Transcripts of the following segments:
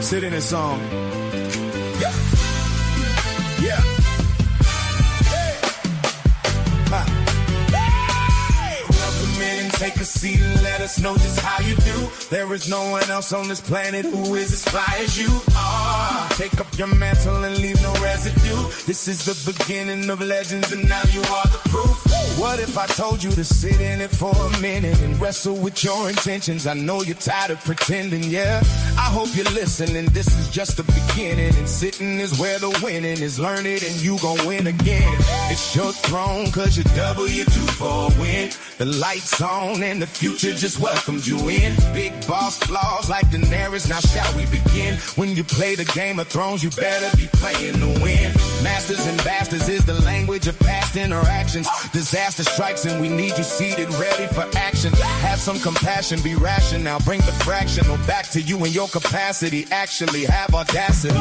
Sit in a song. Yeah. Yeah. Hey. Ha. Hey. Welcome in and take a seat and let us know just how you do. There is no one else on this planet who is as fly as you are. Take up your mantle and leave no residue. This is the beginning of legends and now you are the proof. What if I told you to sit in it for a minute and wrestle with your intentions? I know you're tired of pretending, yeah. I hope you're listening, this is just the beginning. And sitting is where the winning is. Learn it and you gon' win again. It's your throne cause you're W2 for a win. The lights on and the future just welcomed you in. Big boss flaws like Daenerys, now shall we begin? When you play the Game of Thrones, you better be playing to win. Masters and bastards is the language of past interactions. Disaster strikes and we need you seated, ready for action. Have some compassion, be rational. Now bring the fractional back to you in your capacity. Actually have audacity.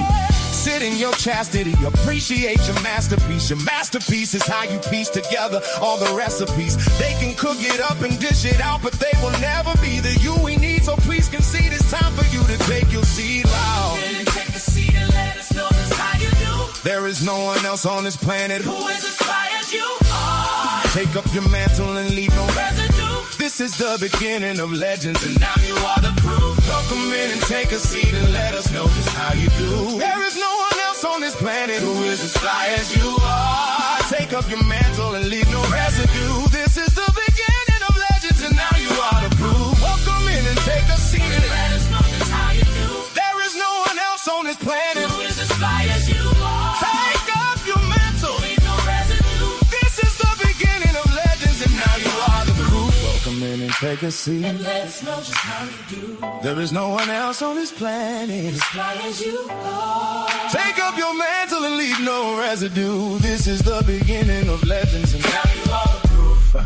Sit in your chastity, appreciate your masterpiece. Your masterpiece is how you piece together all the recipes. They can cook it up and dish it out, but they will never be the you we need. So please concede, it's time for you to take your seat loud. Take a seat and let us know just how you do. There is no one else on this planet who is as fly as you are. Take up your mantle and leave no residue. This is the beginning of legends and now you are the proof. Welcome in and take a seat and let us know just how you do. There is no one else on this planet who is as fly as you are. Take up your mantle and leave no residue. This is the beginning of legends and now you are the proof. Welcome in and take a seat and let us know just how you do. There is no one else on this planet who is as fly as you are. Take up your mantle, leave no residue. This is the beginning of legends and now you are the proof. Welcome in and take a seat and let us know just how you do. There is no one else on this planet as fly as you are. Take up your mantle and leave no residue. This is the beginning of legends and now you are the proof.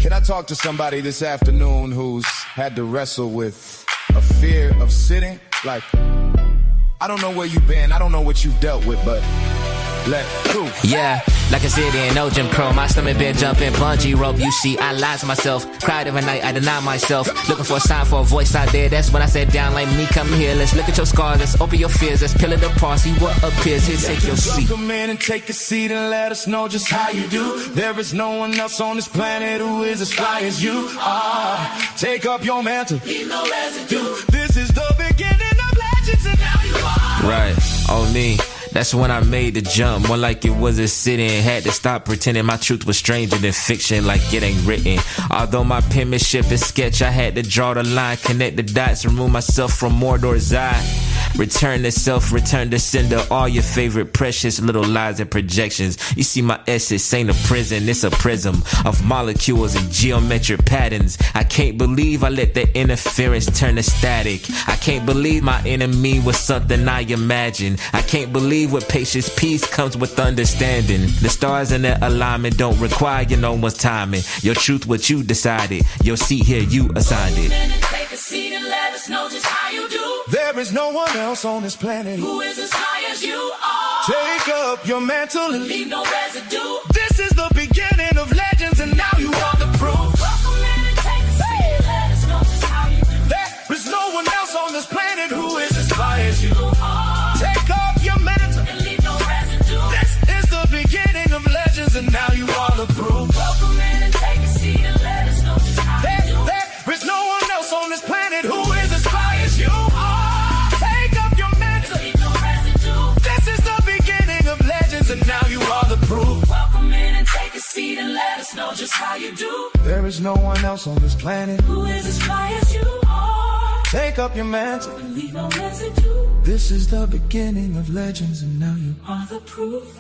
Can I talk to somebody this afternoon who's had to wrestle with a fear of sitting? Like, I don't know where you've been, I don't know what you've dealt with, but let proof. Yeah, like I said in no Jim Crow, my stomach been jumping bungee rope. You see, I lied to myself, cried every night, I denied myself. Looking for a sign for a voice out there, that's when I sat down like me, come here, let's look at your scars, let's open your fears, let's peel it apart, see what appears, here, take your seat. Welcome in and take a seat and let us know just how you do. There is no one else on this planet who is as fly as you are. Take up your mantle, leave no residue. This is the beginning of legends and now you are. Right, on me. That's when I made the jump, more like it was a sit-in. Had to stop pretending my truth was stranger than fiction, like it ain't written. Although my penmanship is sketch, I had to draw the line, connect the dots, remove myself from Mordor's eye. Return to self, return to sender, all your favorite precious little lies and projections. You see my essence ain't a prison, it's a prism of molecules and geometric patterns. I can't believe I let the interference turn to static. I can't believe my enemy was something I imagined. I can't believe with patience peace comes with understanding. The stars in their alignment don't require no one's timing. Your truth what you decided, your seat here you assigned it. Take a seat and let us know just how you do. There is no one else on this planet who is as high as you are. Take up your mantle and leave no residue. This is the beginning of legends and now you are the proof. Welcome in and take a seat and let us know just how you do. There is no one else on this planet who is as high as you are. Take up your mantle and leave no residue. This is the beginning of legends and now you are the proof. Welcome in and take a seat and let us know just how you do. There is no one else on this planet who is as high as you are. Take up your mantle, leave no residue. This is the beginning of legends and now you are the proof. Welcome in and take a seat and let us know just how you do. There is no one else on this planet who is as high as you are. Take up your mantle and leave no residue. This is the beginning of legends and now you are the proof.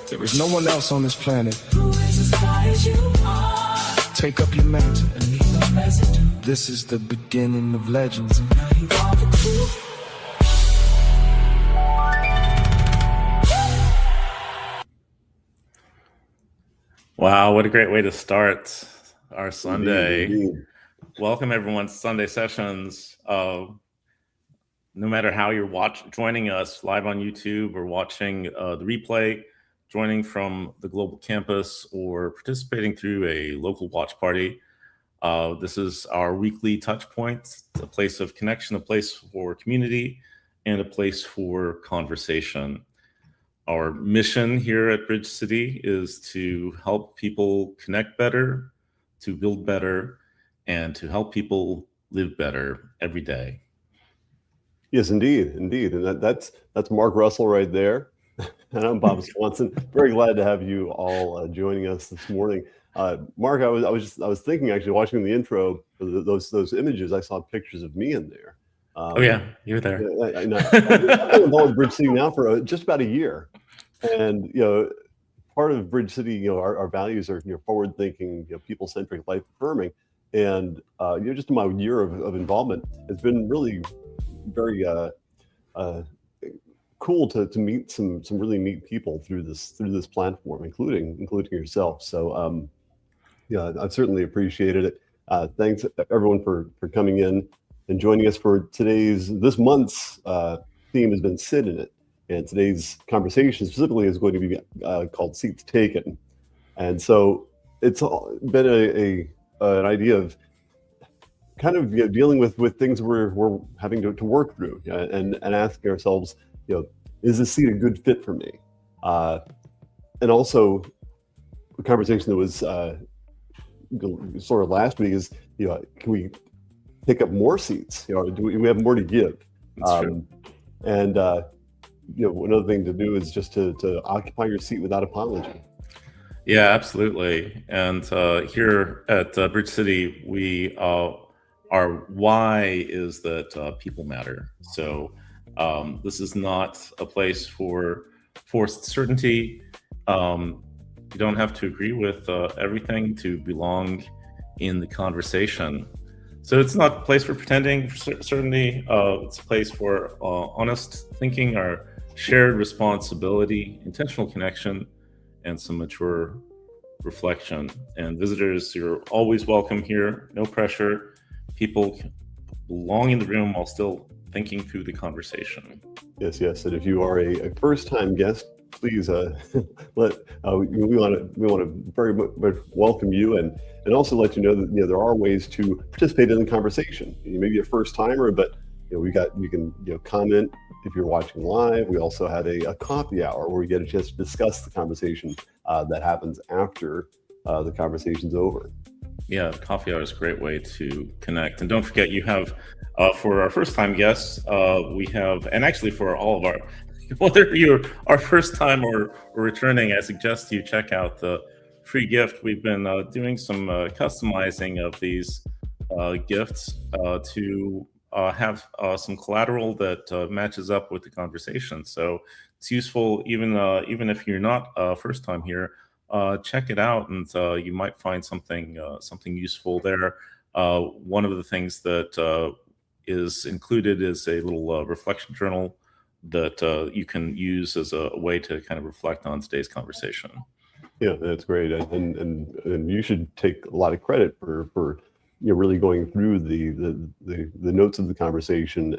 There is no one else on this planet who is as high as you are. Take up your mantle and leave no residue. This is the beginning of legends and now you are the proof. Wow, what a great way to start our Sunday. Welcome everyone to Sunday Sessions. No matter how you're joining us live on YouTube or watching the replay, joining from the global campus or participating through a local watch party, this is our weekly touch point, a place of connection, a place for community, and a place for conversation. Our mission here at Bridge City is to help people connect better, to build better, and to help people live better every day. Yes, indeed. And that's Mark Russell right there. And I'm Bob Swanson. Very glad to have you all joining us this morning. Mark, I was thinking, actually, watching the intro, those images, I saw pictures of me in there. Oh yeah, you were there. I've been involved with Bridge City now for just about a year, and part of Bridge City, our values are forward-thinking, people-centric, life-affirming, and just in my year of involvement, it's been really very cool to meet some really neat people through this platform, including yourself. So I've certainly appreciated it. Thanks everyone for coming in and joining us for this month's theme has been Sit in It, and today's conversation specifically is going to be called Seats Taken. And so it's been an idea of kind of dealing with things we're having to work through, and asking ourselves, is this seat a good fit for me? And also, a conversation that was sort of last week is, can we pick up more seats? Do we have more to give? That's true. And another thing to do is just to occupy your seat without apology. Yeah, absolutely. And here at Bridge City, our why is that people matter. So this is not a place for forced certainty. You don't have to agree with everything to belong in the conversation. So it's not a place for pretending certainty. It's a place for honest thinking, our shared responsibility, intentional connection, and some mature reflection. And visitors, you're always welcome here. No pressure. People belong in the room while still thinking through the conversation. Yes. And if you are a first-time guest, please we want to very much welcome you, and also let you know that there are ways to participate in the conversation. You may be a first-timer, but you can comment if you're watching live. We also have a coffee hour where we get a chance to discuss the conversation that happens after the conversation's over. Yeah, coffee hour is a great way to connect. And don't forget, you have, for our first-time guests, we have, and actually for all of our, whether you're our first time or returning, I suggest you check out the free gift. We've been doing some customizing of these gifts to have some collateral that matches up with the conversation. So it's useful, even if you're not first time here. Check it out, and you might find something useful there. One of the things that is included is a little reflection journal that you can use as a way to kind of reflect on today's conversation. Yeah, that's great, and you should take a lot of credit for really going through the notes of the conversation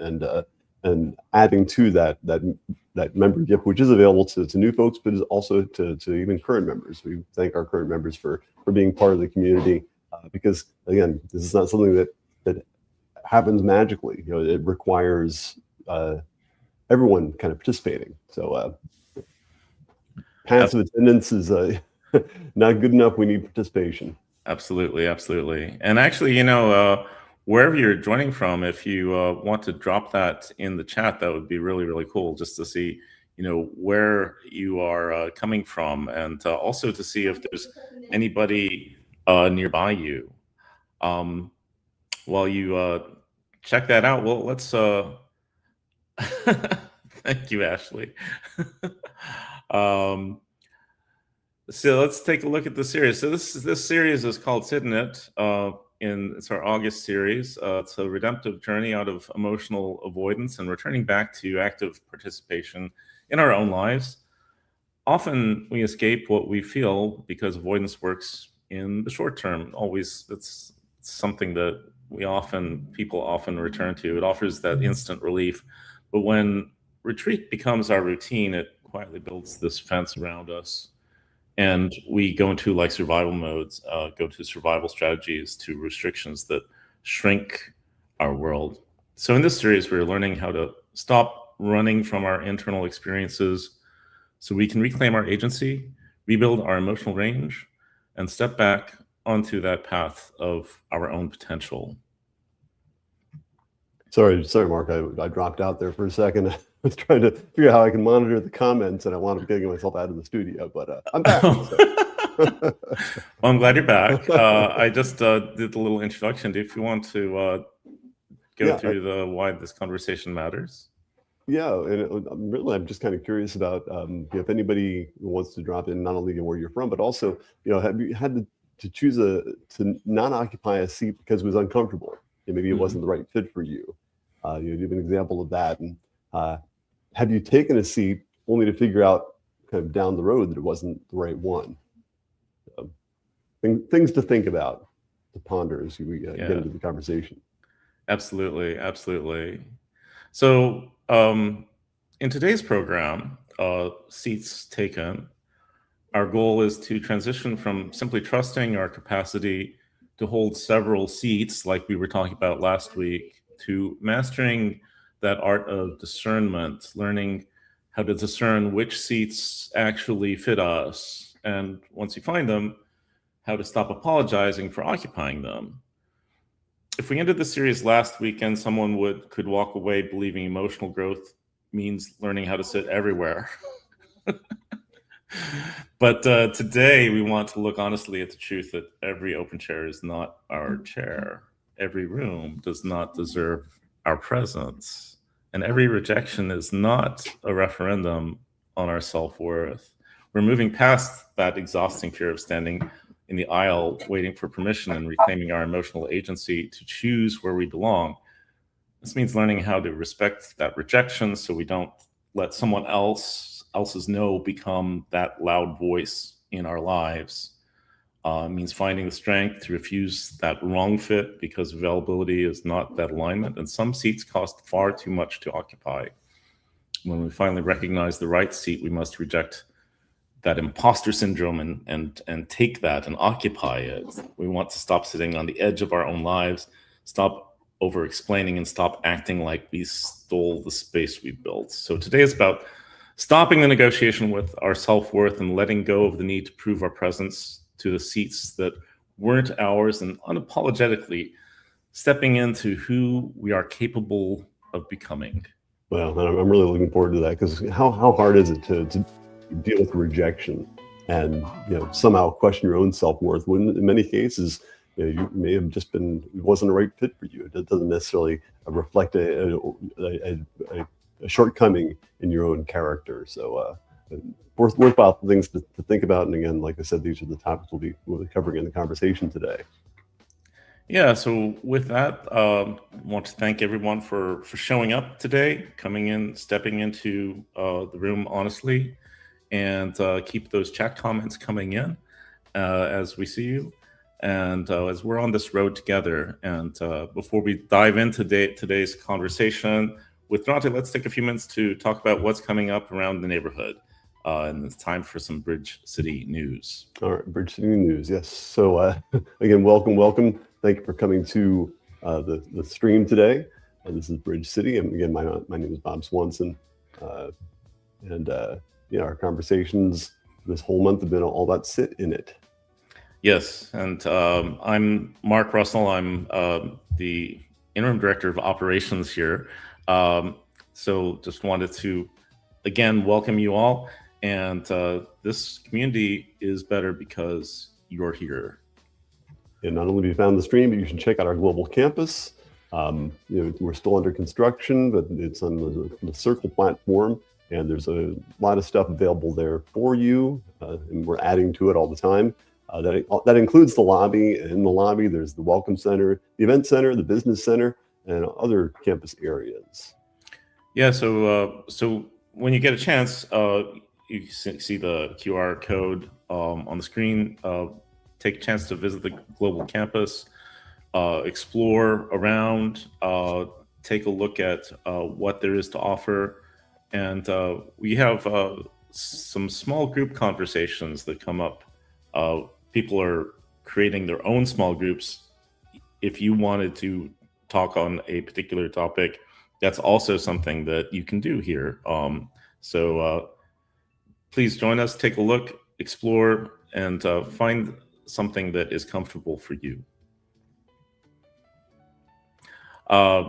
and adding to that member gift, which is available to new folks, but is also to even current members. We thank our current members for being part of the community, because again, this is not something that happens magically. It requires everyone kind of participating. So passive attendance is not good enough. We need participation. Absolutely. And actually, wherever you're joining from, if you want to drop that in the chat, that would be really, really cool, just to see, where you are coming from, and also to see if there's anybody nearby you. While you check that out, well, let's thank you, Ashley. So let's take a look at the series. So this series is called Sit in It. It's our August series. It's a redemptive journey out of emotional avoidance and returning back to active participation in our own lives. Often we escape what we feel because avoidance works in the short term. Always, it's something that people often return to. It offers that instant relief. But when retreat becomes our routine, it quietly builds this fence around us. And we go into like survival modes, go to survival strategies, to restrictions that shrink our world. So in this series, we're learning how to stop running from our internal experiences so we can reclaim our agency, rebuild our emotional range, and step back onto that path of our own potential. Sorry, Mark. I dropped out there for a second. I was trying to figure out how I can monitor the comments, and I wound up getting myself out of the studio. But I'm back. Well, I'm glad you're back. I just did the little introduction. If you want to go through the why this conversation matters. Yeah, and I'm just kind of curious about if anybody wants to drop in, not only where you're from, but also, have you had to choose to not occupy a seat because it was uncomfortable? Maybe it wasn't the right fit for you. You give an example of that. And have you taken a seat only to figure out kind of down the road that it wasn't the right one? Things to think about, to ponder as we get into the conversation. Absolutely, absolutely. So in today's program, Seats Taken, our goal is to transition from simply trusting our capacity to hold several seats, like we were talking about last week, to mastering that art of discernment, learning how to discern which seats actually fit us. And once you find them, how to stop apologizing for occupying them. If we ended the series last weekend, someone could walk away believing emotional growth means learning how to sit everywhere. But today we want to look honestly at the truth that every open chair is not our chair. Every room does not deserve our presence. And every rejection is not a referendum on our self-worth. We're moving past that exhausting fear of standing in the aisle, waiting for permission and reclaiming our emotional agency to choose where we belong. This means learning how to respect that rejection so we don't let someone else's no become that loud voice in our lives. It means finding the strength to refuse that wrong fit because availability is not that alignment, and some seats cost far too much to occupy. When we finally recognize the right seat, we must reject that imposter syndrome and take that and occupy it. We want to stop sitting on the edge of our own lives, stop over-explaining, and stop acting like we stole the space we built. So today is about stopping the negotiation with our self-worth and letting go of the need to prove our presence to the seats that weren't ours, and unapologetically stepping into who we are capable of becoming. Well, I'm really looking forward to that, because how hard is it to deal with rejection and somehow question your own self-worth when in many cases you may have just it wasn't the right fit for you. It doesn't necessarily reflect a shortcoming in your own character. So worthwhile things to think about. And again, like I said, these are the topics we'll be covering in the conversation today. Yeah, so with that, I want to thank everyone for showing up today, coming in, stepping into the room honestly, and keep those chat comments coming in as we see you, and as we're on this road together. And before we dive into today's conversation with Darante, let's take a few minutes to talk about what's coming up around the neighborhood. And it's time for some Bridge City news. All right, Bridge City news, yes. So again, welcome. Thank you for coming to the stream today. This is Bridge City, and again, my name is Bob Swanson, and our conversations this whole month have been all about sit in it. Yes, and I'm Mark Russell. I'm the interim director of operations here. So just wanted to again welcome you all. And this community is better because you're here. And not only have you found the stream, but you should check out our global campus. We're still under construction, but it's on the Circle platform, and there's a lot of stuff available there for you, and we're adding to it all the time. That includes the lobby. In the lobby, there's the Welcome Center, the Event Center, the Business Center, and other campus areas. Yeah, so when you get a chance, you see the QR code on the screen. Take a chance to visit the global campus. explore around, take a look at what there is to offer. And we have some small group conversations that come up. People are creating their own small groups. If you wanted to talk on a particular topic, that's also something that you can do here. So please join us, take a look, explore, and find something that is comfortable for you.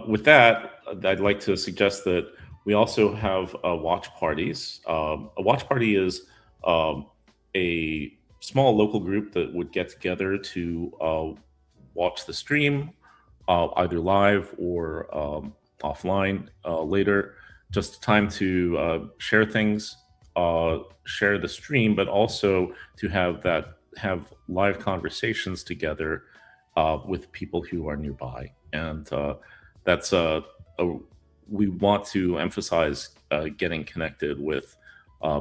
With that, I'd like to suggest that we also have watch parties. A watch party is a small local group that would get together to watch the stream, either live or offline later. Just time to share things, share the stream, but also to have live conversations together with people who are nearby. And that's we want to emphasize getting connected with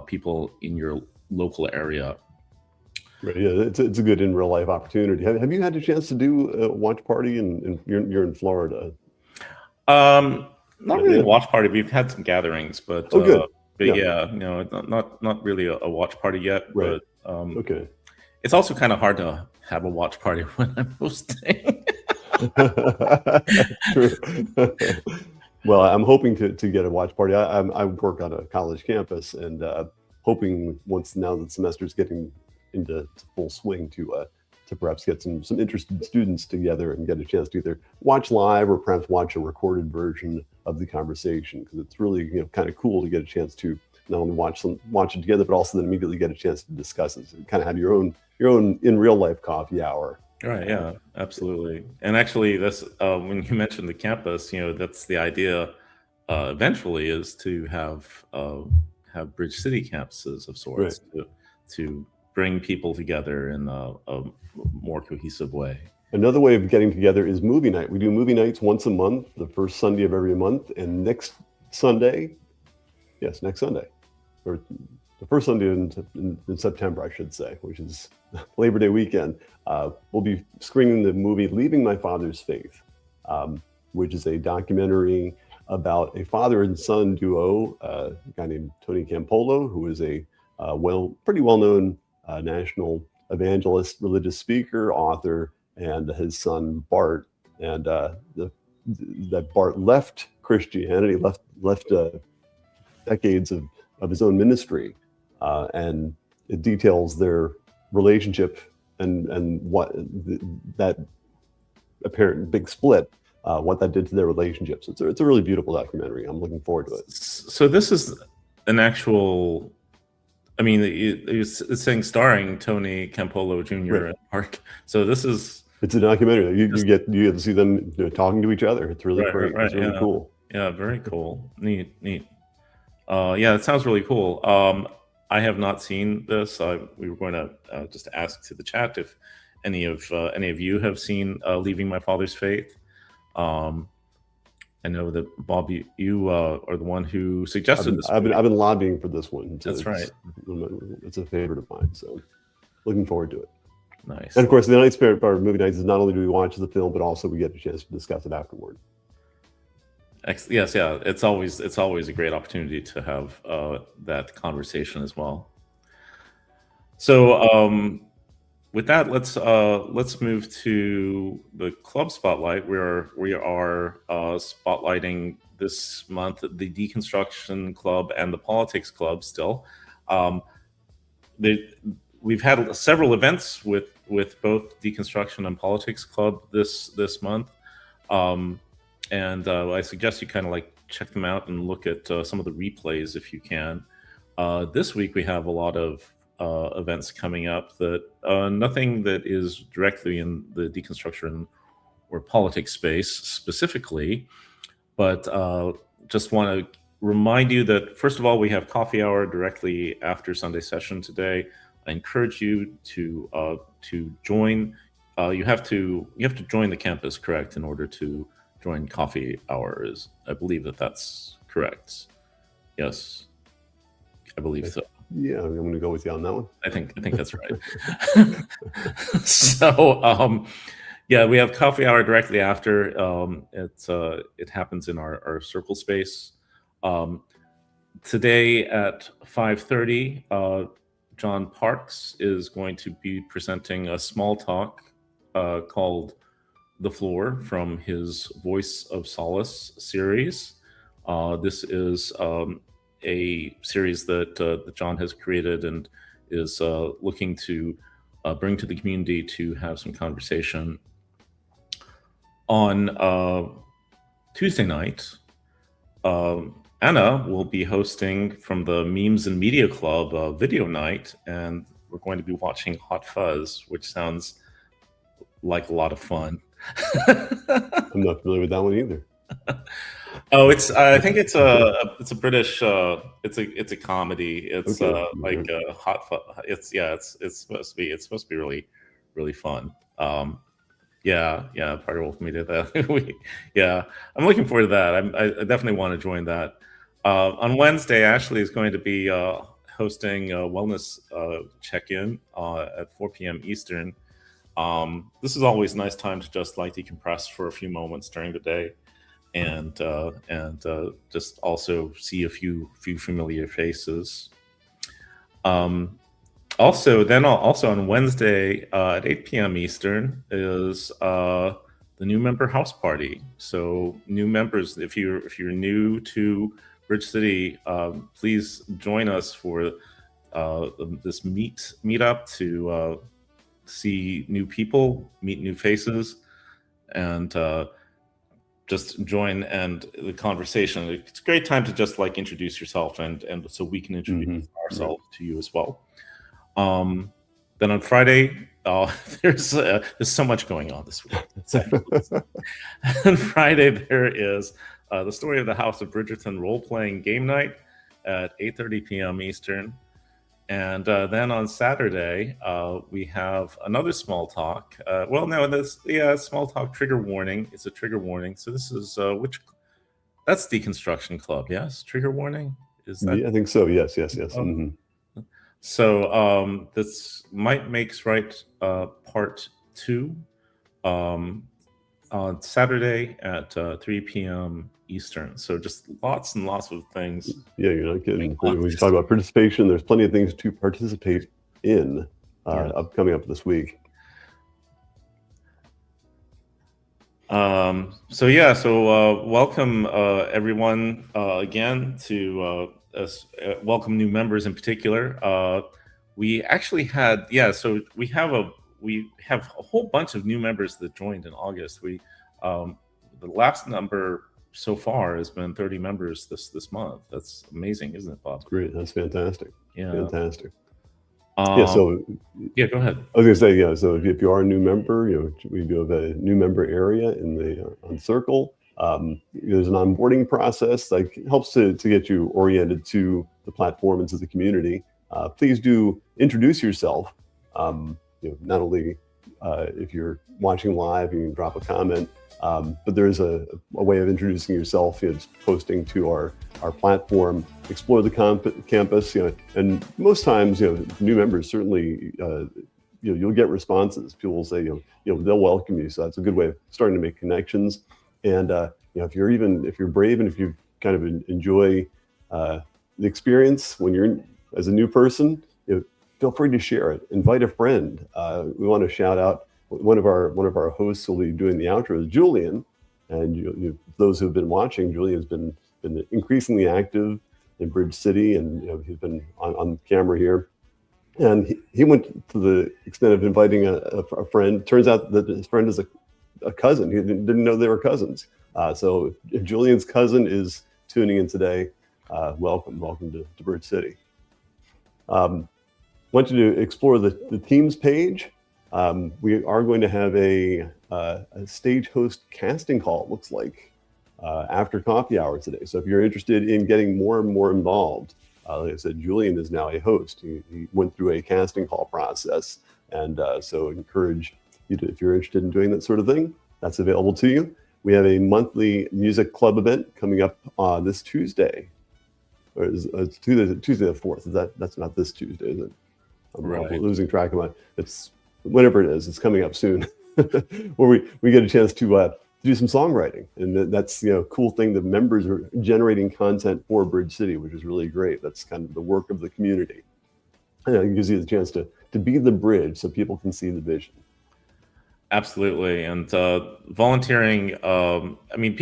people in your local area. Right, yeah, it's a good in real life opportunity. Have you had a chance to do a watch party? And you're in Florida. Not really a watch party. We've had some gatherings, but good. Yeah, not really a watch party yet. Right. But Okay. it's also kind of hard to have a watch party when I'm hosting. True. Well, I'm hoping to get a watch party. I work on a college campus, and hoping once now that the semester's getting into full swing to perhaps get some interested students together and get a chance to either watch live or perhaps watch a recorded version of the conversation, because it's really kind of cool to get a chance to not only watch it together, but also then immediately get a chance to discuss it. So you kind of have your own in real life coffee hour. Right. Yeah. Absolutely. And actually, that's when you mentioned the campus. That's the idea. Eventually, is to have Bridge City campuses of sorts, Right. to bring people together in a more cohesive way. Another way of getting together is movie night. We do movie nights once a month, the first Sunday of every month, and next Sunday, or the first Sunday in September, I should say, which is Labor Day weekend, we'll be screening the movie Leaving My Father's Faith, which is a documentary about a father and son duo, a guy named Tony Campolo, who is a pretty well-known national evangelist, religious speaker, author, and his son Bart. And that Bart left Christianity, left decades of his own ministry, and it details their relationship and what that apparent big split, what that did to their relationships. It's a really beautiful documentary. I'm looking forward to it. So this is an actual. I mean, it's saying starring Tony Campolo Jr. Right. and Mark. So this is. It's a documentary. You get to see them talking to each other. It's really great. Right, it's really cool. Yeah, very cool. Neat. Yeah, it sounds really cool. I have not seen this. We were going to just ask to the chat if any of you have seen Leaving My Father's Faith. I know that Bob, you are the one who suggested this. I've been lobbying for this one. That's right. It's a favorite of mine. So looking forward to it. Nice. And of course, the night spirit part of movie nights is not only do we watch the film, but also we get a chance to discuss it afterward. Yes, yeah. It's always a great opportunity to have that conversation as well. So with that, let's move to the club spotlight, where we are spotlighting this month the Deconstruction Club and the Politics Club. Still, we've had several events with both Deconstruction and Politics Club this month. And I suggest you kind of check them out and look at some of the replays if you can. This week we have a lot of events coming up that nothing that is directly in the deconstruction or politics space specifically, but just want to remind you that first of all, we have coffee hour directly after Sunday session today. I encourage you to join. You have to join the campus, correct, in order to join coffee hours. I believe that's correct. Yes, I believe so. Yeah, I'm going to go with you on that one. I think that's right. So Yeah, we have coffee hour directly after. It happens in our circle space. Um, Today at 5:30, John Parks is going to be presenting a small talk called "The Floor" from his Voice of Solace series. This is a series that John has created and is looking to bring to the community to have some conversation. On Tuesday night, Anna will be hosting from the Memes and Media Club video night, and we're going to be watching Hot Fuzz, which sounds like a lot of fun. I'm not familiar with that one either. Oh, I think it's a British. It's a comedy. It's Okay. like Hot Fuzz. It's supposed to be really really fun. Yeah, Party Wolf Media. That yeah, I'm looking forward to that. I definitely want to join that. On Wednesday, Ashley is going to be hosting a wellness check-in at 4 p.m. Eastern. This is always a nice time to just like decompress for a few moments during the day, and just also see a few familiar faces. Also on Wednesday at 8 p.m. Eastern is the new member house party. So new members, if you're new to Bridge City, please join us for this meetup to see new people, meet new faces, and just join and the conversation. It's a great time to just like introduce yourself and so we can introduce ourselves to you as well. Then on Friday, there's so much going on this week. On Friday, there is the Story of the House of Bridgerton role-playing game night at 8:30 p.m. Eastern. And then on Saturday, we have another small talk. Small talk trigger warning. It's a trigger warning. So this is that's Deconstruction Club, yes? Trigger warning? Is that? Yeah, I think so. Yes. Oh. Mm-hmm. So this Might Makes Right Part 2 on Saturday at 3 p.m. Eastern. So just lots and lots of things. Yeah, you're not kidding. When you talk about participation, there's plenty of things to participate in coming up this week. Welcome everyone again to welcome new members in particular. We actually had we have a whole bunch of new members that joined in August. The last number so far has been 30 members this month. That's amazing, isn't it, Bob? Great, that's fantastic. Yeah, fantastic. Go ahead. I was going to say, so if you are a new member, we do have a new member area in the on Circle. There's an onboarding process that helps to get you oriented to the platform and to the community. Please do introduce yourself. Not only if you're watching live, you can drop a comment, but there is a way of introducing yourself. Just posting to our platform, explore the campus. And most times, new members certainly, you'll get responses. People will say, they'll welcome you. So that's a good way of starting to make connections. And if you're brave and if you kind of enjoy the experience when you're as a new person, feel free to share it. Invite a friend. We want to shout out one of our hosts will be doing the outro is Julian, and those who have been watching, Julian's been increasingly active in Bridge City, and he's been on camera here. And he went to the extent of inviting a friend. Turns out that his friend is a cousin. He didn't know they were cousins. So if Julian's cousin is tuning in today, welcome to Bridge City. Want you to explore the teams page. We are going to have a stage host casting call, it looks like, after coffee hour today. So if you're interested in getting more and more involved, like I said, Julian is now a host. He went through a casting call process. And so encourage you to, if you're interested in doing that sort of thing, that's available to you. We have a monthly music club event coming up this Tuesday. Or it's Tuesday the 4th. That's not this Tuesday, is it? I'm losing track of it. It's whenever it is. It's coming up soon. where we get a chance to do some songwriting, and that's cool thing. The members are generating content for Bridge City, which is really great. That's kind of the work of the community. It gives you the chance to be the bridge so people can see the vision. Absolutely. And volunteering, I mean,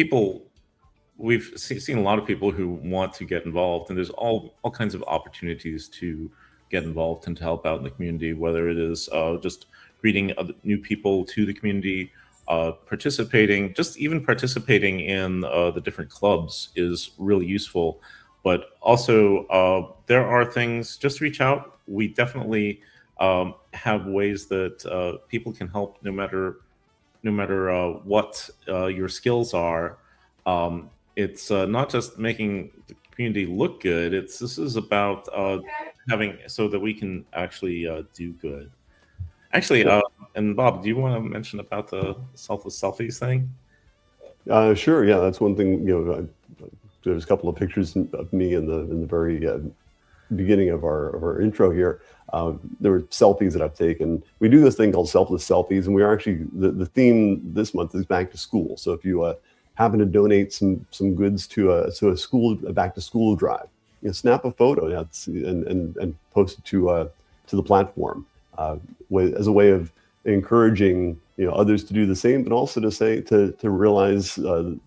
we've seen a lot of people who want to get involved, and there's all kinds of opportunities to get involved and to help out in the community, whether it is just greeting other new people to the community, just even participating in the different clubs is really useful. But also, there are things, just reach out. We definitely have ways that people can help no matter what your skills are. It's not just making the community look good. This is about having so that we can actually do good. Actually, and Bob, do you want to mention about the selfless selfies thing? Sure. Yeah, that's one thing. There's a couple of pictures of me in the very beginning of our intro here. There were selfies that I've taken. We do this thing called selfless selfies, and we are actually the theme this month is back to school. So if you happen to donate some goods to a back to school drive, snap a photo and post it to the platform as a way of encouraging others to do the same, but also to realize that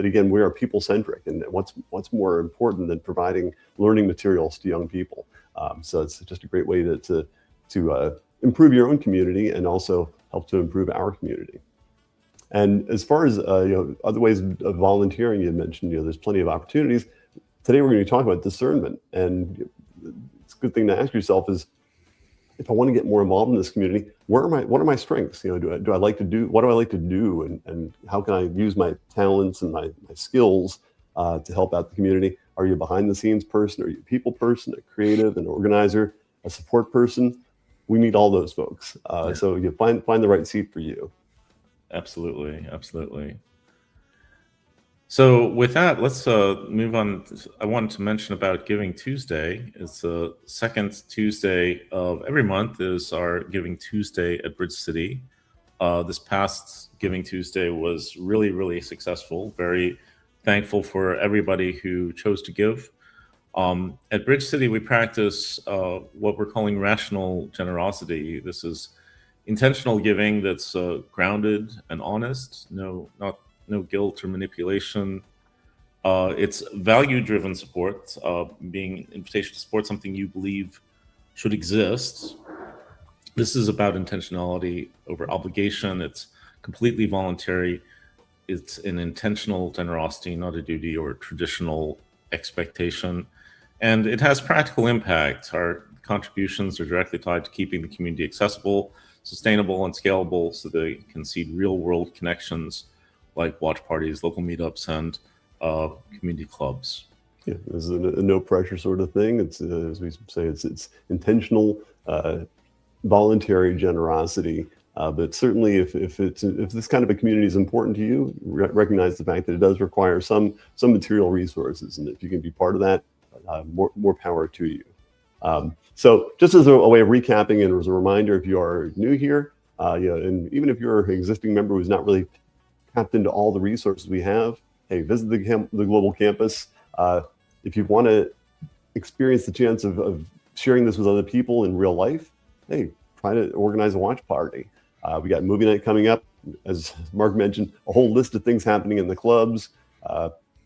again we are people centric, and what's more important than providing learning materials to young people. So it's just a great way to improve your own community and also help to improve our community. And as far as other ways of volunteering, you mentioned there's plenty of opportunities. Today we're going to be talking about discernment, and it's a good thing to ask yourself is, if I want to get more involved in this community, what are my strengths? Do I like to do, what do I like to do, and how can I use my talents and my skills to help out the community? Are you a behind the scenes person? Are you a people person, a creative, an organizer, a support person? We need all those folks. So you find the right seat for you. Absolutely, absolutely. So with that, let's move on. I wanted to mention about Giving Tuesday. It's the second Tuesday of every month is our Giving Tuesday at Bridge City. This past Giving Tuesday was really, really successful. Very thankful for everybody who chose to give. At Bridge City, we practice what we're calling rational generosity. This is intentional giving that's grounded and honest. No guilt or manipulation. It's value-driven support, being an invitation to support something you believe should exist. This is about intentionality over obligation. It's completely voluntary. It's an intentional generosity, not a duty or a traditional expectation. And it has practical impact. Our contributions are directly tied to keeping the community accessible, sustainable, and scalable so they can seed real-world connections like watch parties, local meetups, and community clubs. Yeah, this is a no pressure sort of thing. It's as we say, it's intentional, voluntary generosity. But certainly, if this kind of a community is important to you, recognize the fact that it does require some material resources, and if you can be part of that, more power to you. So, just as a way of recapping and as a reminder, if you are new here, and even if you're an existing member who's not really tapped into all the resources we have, hey, visit the global campus. If you want to experience the chance of sharing this with other people in real life, hey, try to organize a watch party. We got movie night coming up, as Mark mentioned, a whole list of things happening in the clubs.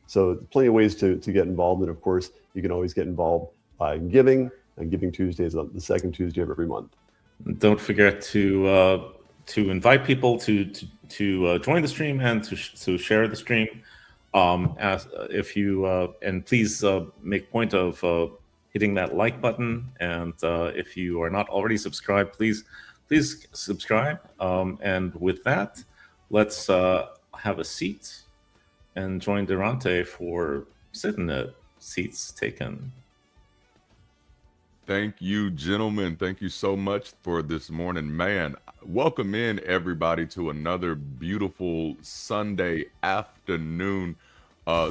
So plenty of ways to get involved. And of course, you can always get involved by giving, and Giving Tuesday is the second Tuesday of every month. Don't forget to invite people to join the stream and to share the stream. If you and please make point of hitting that like button, and if you are not already subscribed, please subscribe. And with that, let's have a seat and join Darante for sitting at seats taken. Thank you, gentlemen. Thank you so much for this morning. Man, welcome in everybody to another beautiful Sunday afternoon.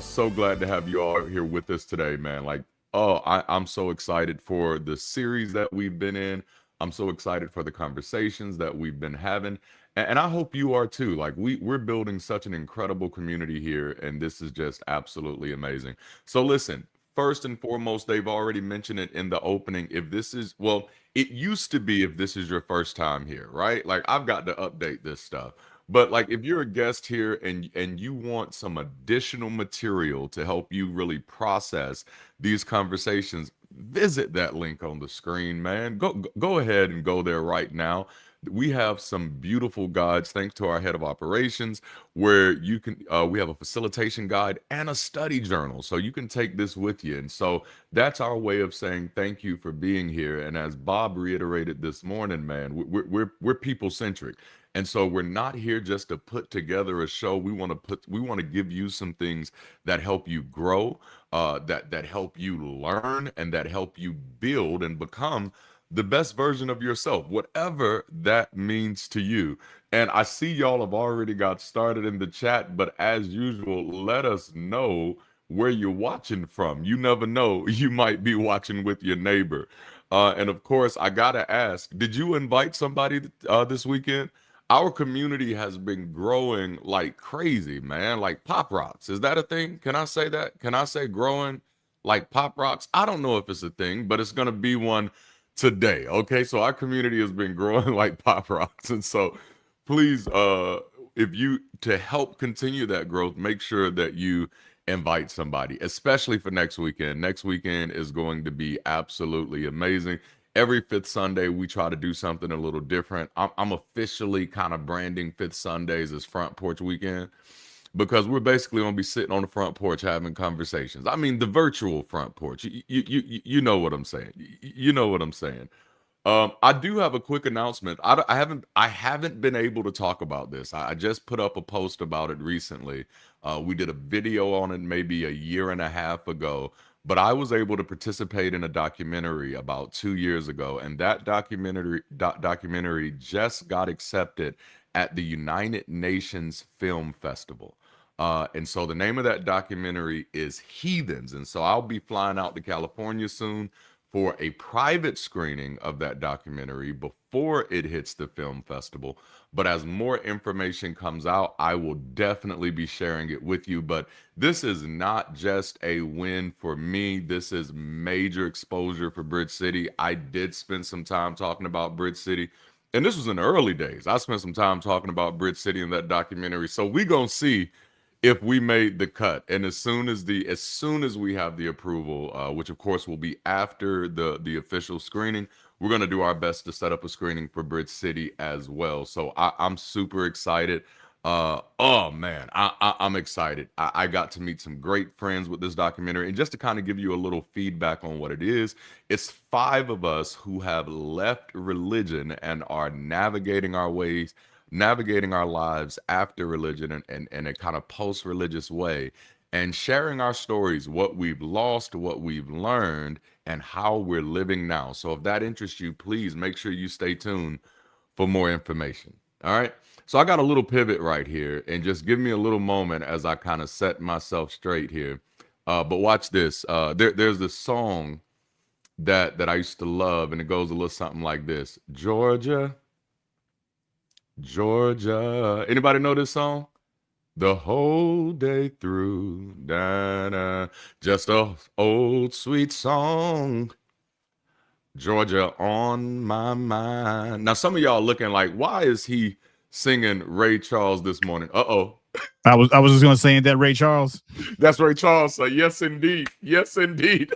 So glad to have you all here with us today, man. I'm so excited for the series that we've been in. I'm so excited for the conversations that we've been having. And I hope you are too. Like we're building such an incredible community here, and this is just absolutely amazing. So listen, first and foremost, they've already mentioned it in the opening. If this is, well, it used to be if this is your first time here, right? Like I've got to update this stuff. But like if you're a guest here and you want some additional material to help you really process these conversations, visit that link on the screen, man. Go ahead and go there right now. We have some beautiful guides thanks to our head of operations where you can we have a facilitation guide and a study journal, so you can take this with you. And so that's our way of saying thank you for being here. And as Bob reiterated this morning, man, we're people centric. And so we're not here just to put together a show. We want to give you some things that help you grow, that help you learn, and that help you build and become the best version of yourself, whatever that means to you. And I see y'all have already got started in the chat, but as usual, let us know where you're watching from. You never know, you might be watching with your neighbor. And of course, I gotta ask, did you invite somebody this weekend? Our community has been growing like crazy, man, like Pop Rocks. Is that a thing? Can I say that? Can I say growing like Pop Rocks? I don't know if it's a thing, but it's going to be one today. Okay. So our community has been growing like Pop Rocks. And so please, if you, to help continue that growth, make sure that you invite somebody, especially for next weekend. Next weekend is going to be absolutely amazing. Every fifth Sunday, we try to do something a little different. I'm officially kind of branding fifth Sundays as front porch weekend because we're basically going to be sitting on the front porch having conversations. I mean, the virtual front porch. You know what I'm saying. You know what I'm saying. I do have a quick announcement. I haven't been able to talk about this. I just put up a post about it recently. We did a video on it maybe a year and a half ago, but I was able to participate in a documentary about 2 years ago, and that documentary just got accepted at the United Nations Film Festival. And so the name of that documentary is Heathens. And so I'll be flying out to California soon for a private screening of that documentary before it hits the film festival. But as more information comes out, I will definitely be sharing it with you. But this is not just a win for me. This is major exposure for Bridge City. I did spend some time talking about Bridge City, and this was in the early days. I spent some time talking about Bridge City in that documentary. So we gonna see if we made the cut. And as soon as we have the approval, which of course will be after the official screening, we're going to do our best to set up a screening for Bridge City as well. So I'm super excited. Oh man, I'm excited. I got to meet some great friends with this documentary. And just to kind of give you a little feedback on what it is, it's 5 of us who have left religion and are navigating our lives after religion and in a kind of post-religious way, and sharing our stories, what we've lost, what we've learned, and how we're living now. So if that interests you, please make sure you stay tuned for more information. All right. So I got a little pivot right here, and just give me a little moment as I kind of set myself straight here. But watch this. There's this song that I used to love, and it goes a little something like this. Georgia. Anybody know this song? The whole day through, da-da, just a old sweet song. Georgia on my mind. Now, some of y'all looking like, why is he singing Ray Charles this morning? Uh-oh. I was just gonna say that Ray Charles. That's Ray Charles. So yes, indeed. Yes, indeed.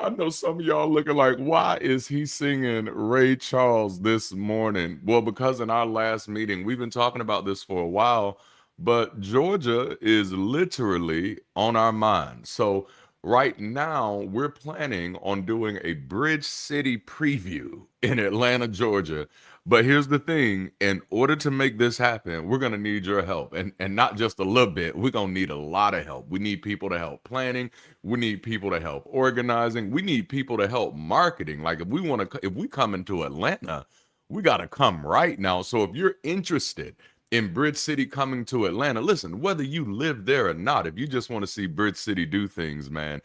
I know some of y'all looking like, why is he singing Ray Charles this morning? Well, because in our last meeting, we've been talking about this for a while, but Georgia is literally on our mind. So right now, we're planning on doing a Bridge City preview in Atlanta, Georgia. But here's the thing, in order to make this happen, we're going to need your help, and not just a little bit. We're going to need a lot of help. We need people to help planning. We need people to help organizing. We need people to help marketing. Like if we come into Atlanta, we got to come right now. So if you're interested in Bridge City coming to Atlanta, listen, whether you live there or not, if you just want to see Bridge City do things, man,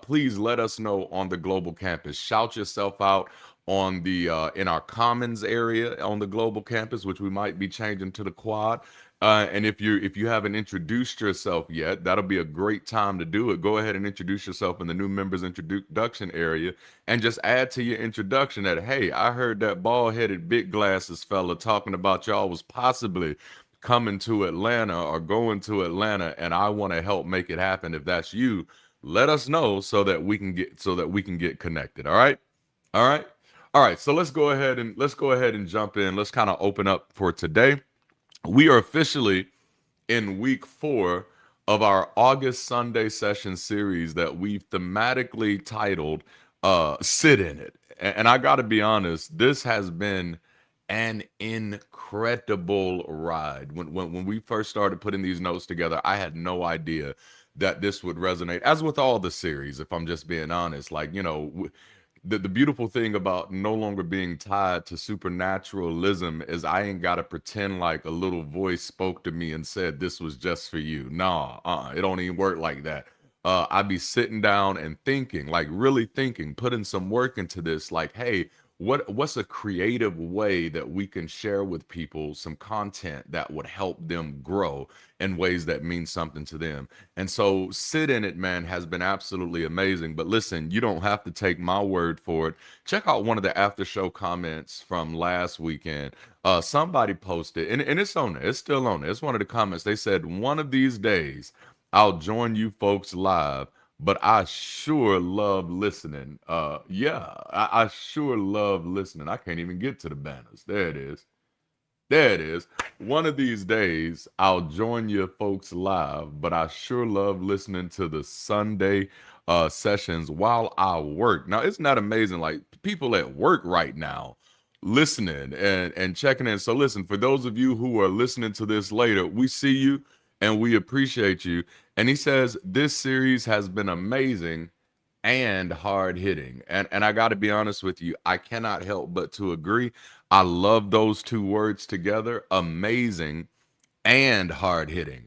please let us know on the global campus. Shout yourself out on the in our commons area on the global campus, which we might be changing to the quad. And if you haven't introduced yourself yet, that'll be a great time to do it. Go ahead and introduce yourself in the new members introduction area, and just add to your introduction that, hey, I heard that bald-headed big glasses fella talking about y'all was possibly coming to Atlanta or going to Atlanta, and I want to help make it happen. If that's you, let us know so that we can get connected. All right. So let's go ahead and jump in. Let's kind of open up for today. We are officially in week 4 of our August Sunday session series that we've thematically titled Sit in It. And I got to be honest, this has been an incredible ride. When we first started putting these notes together, I had no idea that this would resonate, as with all the series, if I'm just being honest. Like, you know, the beautiful thing about no longer being tied to supernaturalism is I ain't got to pretend like a little voice spoke to me and said this was just for you. Nah, it don't even work like that. I be sitting down and thinking, like really thinking, putting some work into this, like, hey, what's a creative way that we can share with people some content that would help them grow in ways that mean something to them. And so Sit in It, man, has been absolutely amazing. But listen, you don't have to take my word for it. Check out one of the after show comments from last weekend. Somebody posted, and it's on there, it's still on there, it's one of the comments. They said, one of these days I'll join you folks live, but I sure love listening. I sure love listening. I can't even get to the banners. There it is. There it is. One of these days, I'll join you folks live, but I sure love listening to the Sunday sessions while I work. Now, isn't that amazing? Like, people at work right now listening and checking in. So listen, for those of you who are listening to this later, we see you and we appreciate you. And he says, this series has been amazing and hard hitting. And I got to be honest with you, I cannot help but to agree. I love those two words together, amazing and hard hitting,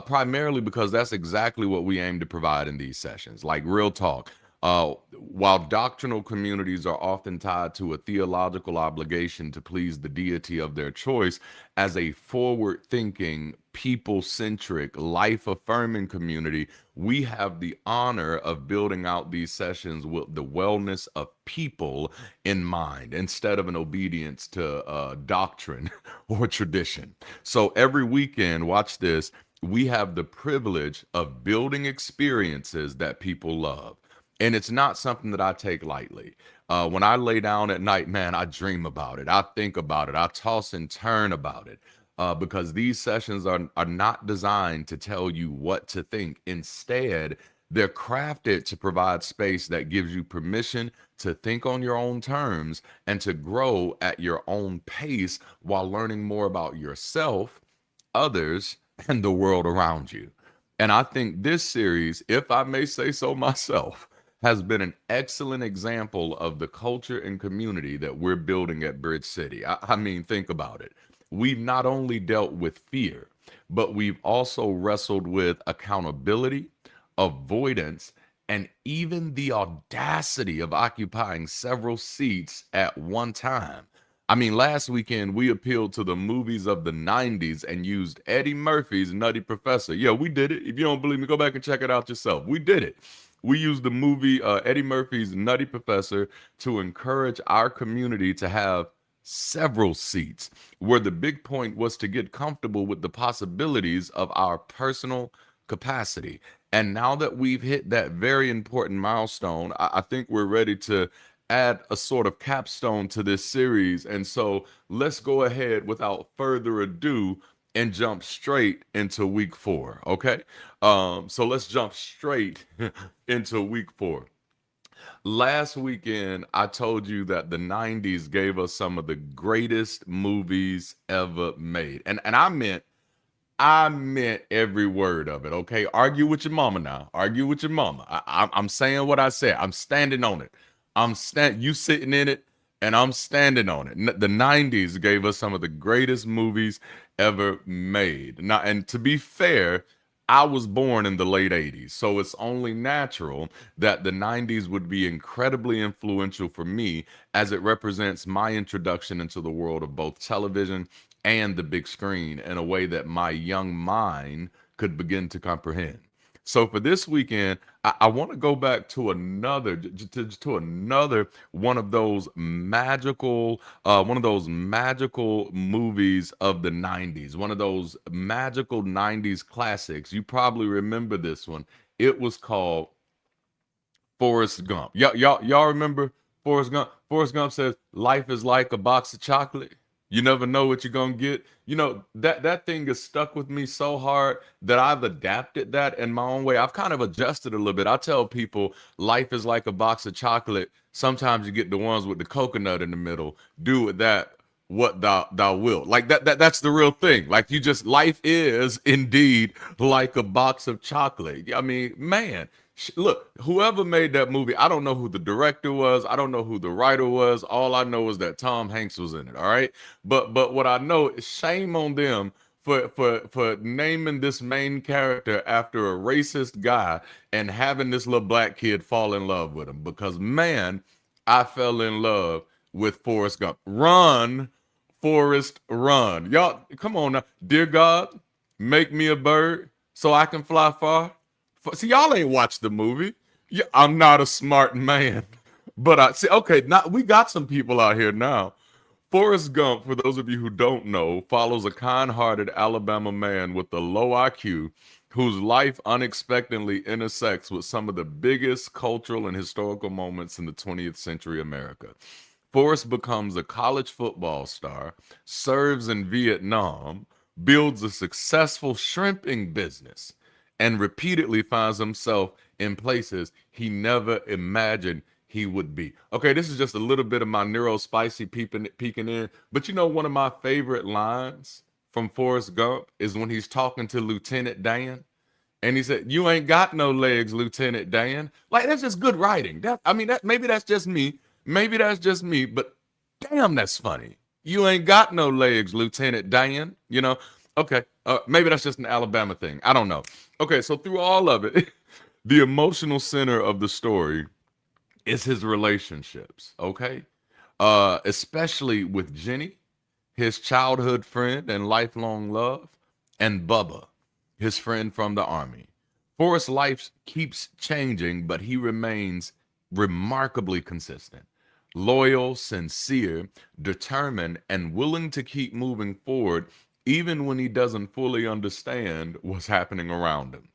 primarily because that's exactly what we aim to provide in these sessions. Like, real talk. While doctrinal communities are often tied to a theological obligation to please the deity of their choice, as a forward-thinking, people-centric, life-affirming community, we have the honor of building out these sessions with the wellness of people in mind, instead of an obedience to doctrine or tradition. So every weekend, watch this, we have the privilege of building experiences that people love. And it's not something that I take lightly. When I lay down at night, man, I dream about it. I think about it. I toss and turn about it. Because these sessions are not designed to tell you what to think. Instead, they're crafted to provide space that gives you permission to think on your own terms and to grow at your own pace while learning more about yourself, others, and the world around you. And I think this series, if I may say so myself, has been an excellent example of the culture and community that we're building at Bridge City. I mean, think about it. We've not only dealt with fear, but we've also wrestled with accountability, avoidance, and even the audacity of occupying several seats at one time. I mean, last weekend, we appealed to the movies of the 90s and used Eddie Murphy's Nutty Professor. Yeah, we did it. If you don't believe me, go back and check it out yourself. We did it. We used the movie Eddie Murphy's Nutty Professor to encourage our community to have several seats, where the big point was to get comfortable with the possibilities of our personal capacity. And now that we've hit that very important milestone, I think we're ready to add a sort of capstone to this series. And so let's go ahead without further ado and jump straight into week 4. Okay. So let's jump straight into week 4. Last weekend, I told you that the 90s gave us some of the greatest movies ever made. And I meant every word of it. Okay. Argue with your mama now. Argue with your mama. I'm saying what I said. I'm standing on it. You sitting in it. and I'm standing on it. The 90s gave us some of the greatest movies ever made. Now, and to be fair, I was born in the late 80s, so it's only natural that the 90s would be incredibly influential for me as it represents my introduction into the world of both television and the big screen in a way that my young mind could begin to comprehend. So for this weekend, I want to go back to another to another one of those magical movies of the 90s, one of those magical 90s classics. You probably remember this one. It was called Forrest Gump. Y'all remember Forrest Gump? Forrest Gump says, "Life is like a box of chocolate. You never know what you're gonna get." You know, that thing is stuck with me so hard that I've adapted that in my own way. I've kind of adjusted a little bit. I tell people life is like a box of chocolate. Sometimes you get the ones with the coconut in the middle. Do with that what thou wilt. Like that's the real thing. Like you just life is indeed like a box of chocolate. I mean, man. Look, whoever made that movie, I don't know who the director was. I don't know who the writer was. All I know is that Tom Hanks was in it. All right. But what I know is shame on them for naming this main character after a racist guy and having this little black kid fall in love with him. Because man, I fell in love with Forrest Gump. Run, Forrest, run. Y'all, come on now. Dear God, make me a bird so I can fly far. See, y'all ain't watched the movie. Yeah, I'm not a smart man, but I see. Okay, now we got some people out here now. Forrest Gump, for those of you who don't know, follows a kind-hearted Alabama man with a low IQ whose life unexpectedly intersects with some of the biggest cultural and historical moments in the 20th century America. Forrest becomes a college football star, serves in Vietnam, builds a successful shrimping business, and repeatedly finds himself in places he never imagined he would be. Okay, this is just a little bit of my neuro spicy peeking in. But you know, one of my favorite lines from Forrest Gump is when he's talking to Lieutenant Dan. And he said, "You ain't got no legs, Lieutenant Dan." Like, that's just good writing. Maybe that's just me. Maybe that's just me, but damn, that's funny. You ain't got no legs, Lieutenant Dan. You know, okay. Maybe that's just an Alabama thing. I don't know. Okay, so through all of it, the emotional center of the story is his relationships, okay? Especially with Jenny, his childhood friend and lifelong love, and Bubba, his friend from the army. Forrest's life keeps changing, but he remains remarkably consistent. Loyal, sincere, determined, and willing to keep moving forward even when he doesn't fully understand what's happening around him.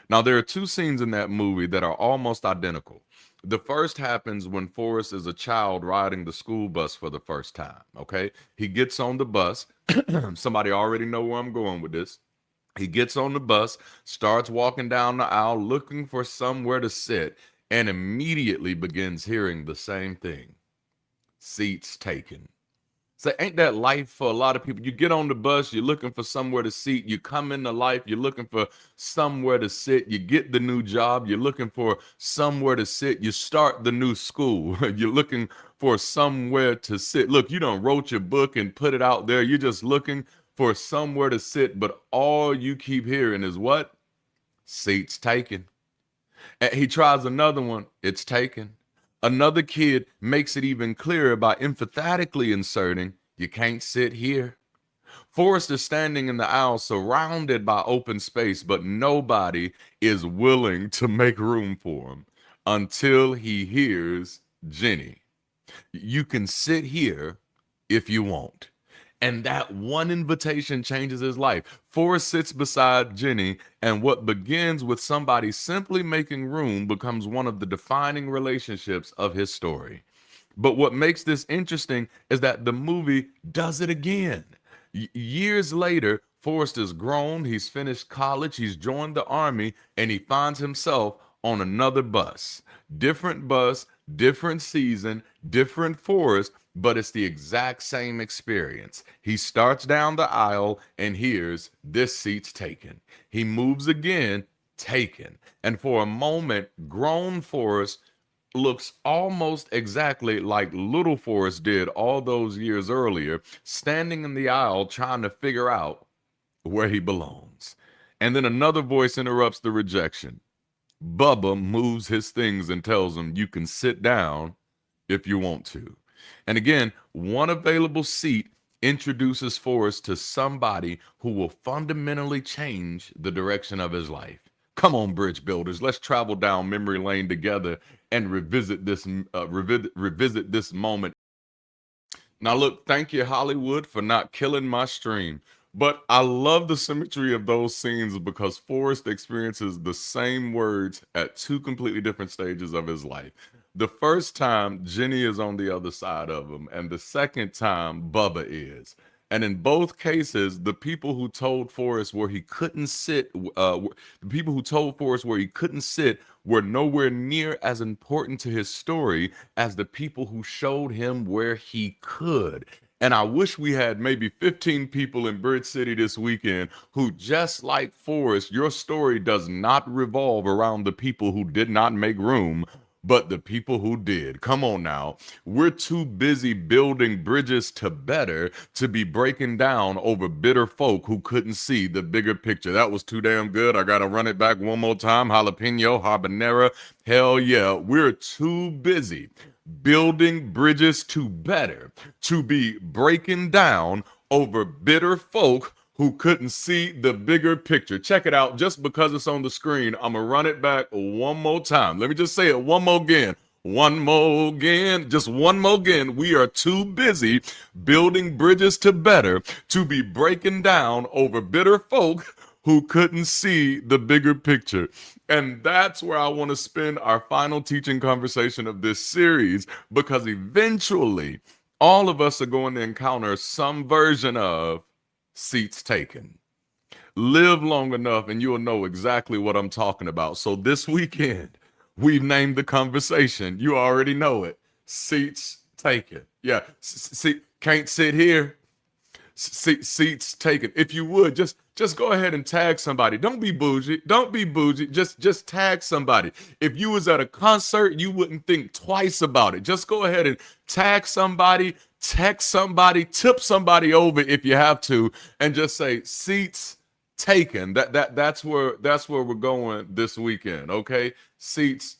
Now, there are two scenes in that movie that are almost identical. The first happens when Forrest is a child riding the school bus for the first time, okay? He gets on the bus. Somebody already know where I'm going with this. He gets on the bus, starts walking down the aisle looking for somewhere to sit, and immediately begins hearing the same thing. Seats taken. So ain't that life for a lot of people? You get on the bus, you're looking for somewhere to sit. You come into life, you're looking for somewhere to sit. You get the new job, you're looking for somewhere to sit. You start the new school, you're looking for somewhere to sit. Look, you done wrote your book and put it out there. You're just looking for somewhere to sit, but all you keep hearing is what? Seats taken. And he tries another one, it's taken. Another kid makes it even clearer by emphatically inserting, "You can't sit here." Forrest is standing in the aisle surrounded by open space, but nobody is willing to make room for him until he hears Jenny. "You can sit here if you want." And that one invitation changes his life. Forrest sits beside Jenny, and what begins with somebody simply making room becomes one of the defining relationships of his story. But what makes this interesting is that the movie does it again. Years later, Forrest is grown, he's finished college, he's joined the army, and he finds himself on another bus. Different, different season, different Forrest, but it's the exact same experience. He starts down the aisle and hears, "This seat's taken." He moves again, taken. And for a moment, grown Forrest looks almost exactly like little Forrest did all those years earlier, standing in the aisle trying to figure out where he belongs. And then another voice interrupts the rejection. Bubba moves his things and tells him, "You can sit down if you want to." And again, one available seat introduces Forrest to somebody who will fundamentally change the direction of his life. Come on, bridge builders, let's travel down memory lane together and revisit this moment. Now, look, thank you, Hollywood, for not killing my stream. But I love the symmetry of those scenes because Forrest experiences the same words at two completely different stages of his life. The first time, Jenny is on the other side of him, and the second time, Bubba is. And in both cases, the people who told Forrest where he couldn't sit, the people who told Forrest where he couldn't sit were nowhere near as important to his story as the people who showed him where he could. And I wish we had maybe 15 people in Bridge City this weekend who, just like Forrest, your story does not revolve around the people who did not make room, but the people who did. Come on now. We're too busy building bridges to better to be breaking down over bitter folk who couldn't see the bigger picture. That was too damn good. I got to run it back one more time. Jalapeno, habanero. Hell yeah. We're too busy building bridges to better to be breaking down over bitter folk who couldn't see the bigger picture. Check it out. Just because it's on the screen, I'm gonna run it back one more time. Let me just say it one more again. One more again, just one more again. We are too busy building bridges to better to be breaking down over bitter folk who couldn't see the bigger picture. And that's where I want to spend our final teaching conversation of this series, because eventually all of us are going to encounter some version of seats taken. Live long enough and you'll know exactly what I'm talking about. So this weekend, we've named the conversation. You already know it. Seats taken. Yeah. See, can't sit here. Seats taken. If you would, just go ahead and tag somebody. Don't be bougie. Don't be bougie. Just tag somebody. If you was at a concert, you wouldn't think twice about it. Just go ahead and tag somebody, text somebody, tip somebody over if you have to, and just say seats taken. That's where we're going this weekend. Okay, seats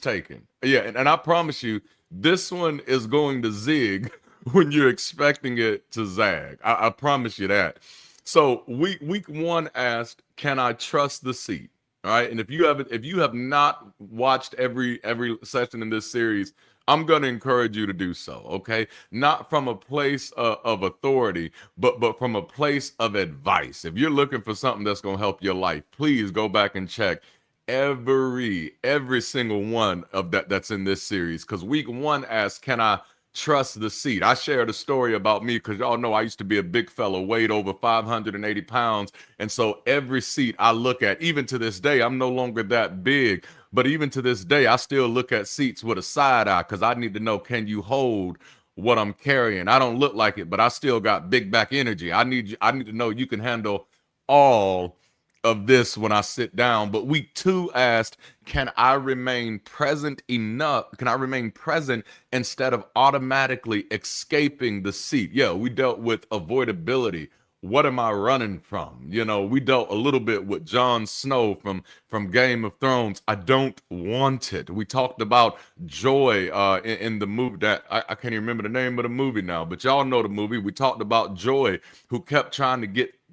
taken. Yeah, and I promise you, this one is going to zig when you're expecting it to zag. I promise you that. So week one asked, can I trust the seat? All right. And if you have not watched every session in this series, I'm going to encourage you to do so. Okay. Not from a place of authority, but from a place of advice. If you're looking for something that's going to help your life, please go back and check every single one of that's in this series. Because week one asked, can I trust the seat? I shared a story about me because y'all know I used to be a big fella, weighed over 580 pounds. And so every seat I look at, even to this day, I'm no longer that big, but even to this day, I still look at seats with a side eye because I need to know, can you hold what I'm carrying? I don't look like it, but I still got big back energy. I need to know you can handle all of this when I sit down. But week two asked, can I remain present enough? Can I remain present instead of automatically escaping the seat? Yeah, we dealt with avoidability. What am I running from? You know, we dealt a little bit with Jon Snow from Game of Thrones. I don't want it. We talked about joy in the movie that I can't even remember the name of the movie now, but y'all know the movie. We talked about Joy, who kept trying to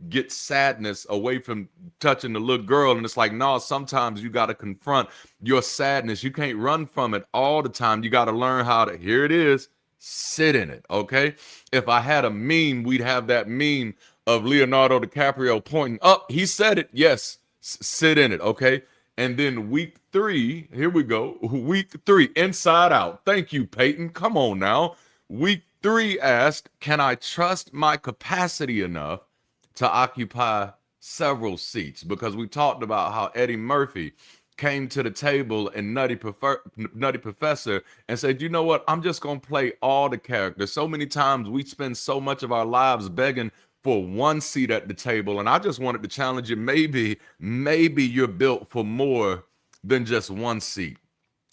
get sadness away from touching the little girl. And it's like, no, sometimes you got to confront your sadness. You can't run from it all the time. You got to learn how to, here it is, sit in it. Okay. If I had a meme, we'd have that meme of Leonardo DiCaprio pointing up. He said it. Yes. Sit in it. Okay. And then week three, here we go. Week three, inside out. Thank you, Peyton. Come on now. Week three asked, can I trust my capacity enough to occupy several seats? Because we talked about how Eddie Murphy came to the table in Nutty Professor and said, you know what? I'm just going to play all the characters. So many times we spend so much of our lives begging for one seat at the table. And I just wanted to challenge you. Maybe you're built for more than just one seat.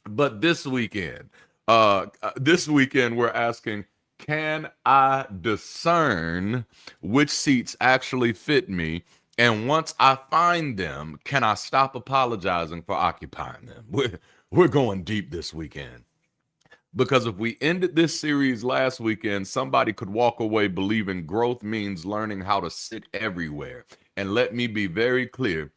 But this weekend we're asking, can I discern which seats actually fit me? And once I find them, can I stop apologizing for occupying them? We're going deep this weekend. Because if we ended this series last weekend, somebody could walk away believing growth means learning how to sit everywhere. And let me be very clear,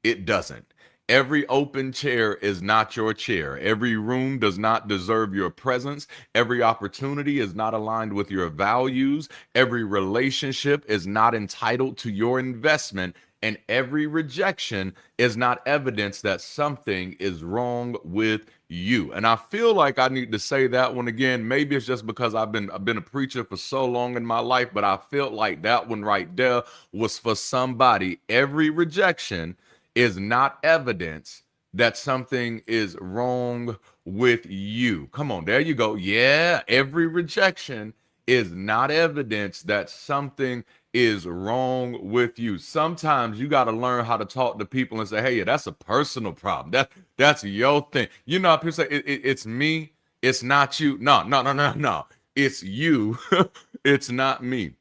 it doesn't. Every open chair is not your chair. Every room does not deserve your presence. Every opportunity is not aligned with your values. Every relationship is not entitled to your investment. And every rejection is not evidence that something is wrong with you. And I feel like I need to say that one again. Maybe it's just because I've been a preacher for so long in my life, but I felt like that one right there was for somebody. Every rejection is not evidence that something is wrong with you. Come on, there you go. Yeah, every rejection is not evidence that something is wrong with you. Sometimes you got to learn how to talk to people and say, hey, yeah, that's a personal problem. That's your thing. You know, people say it's me, it's not you. No. It's you. It's not me.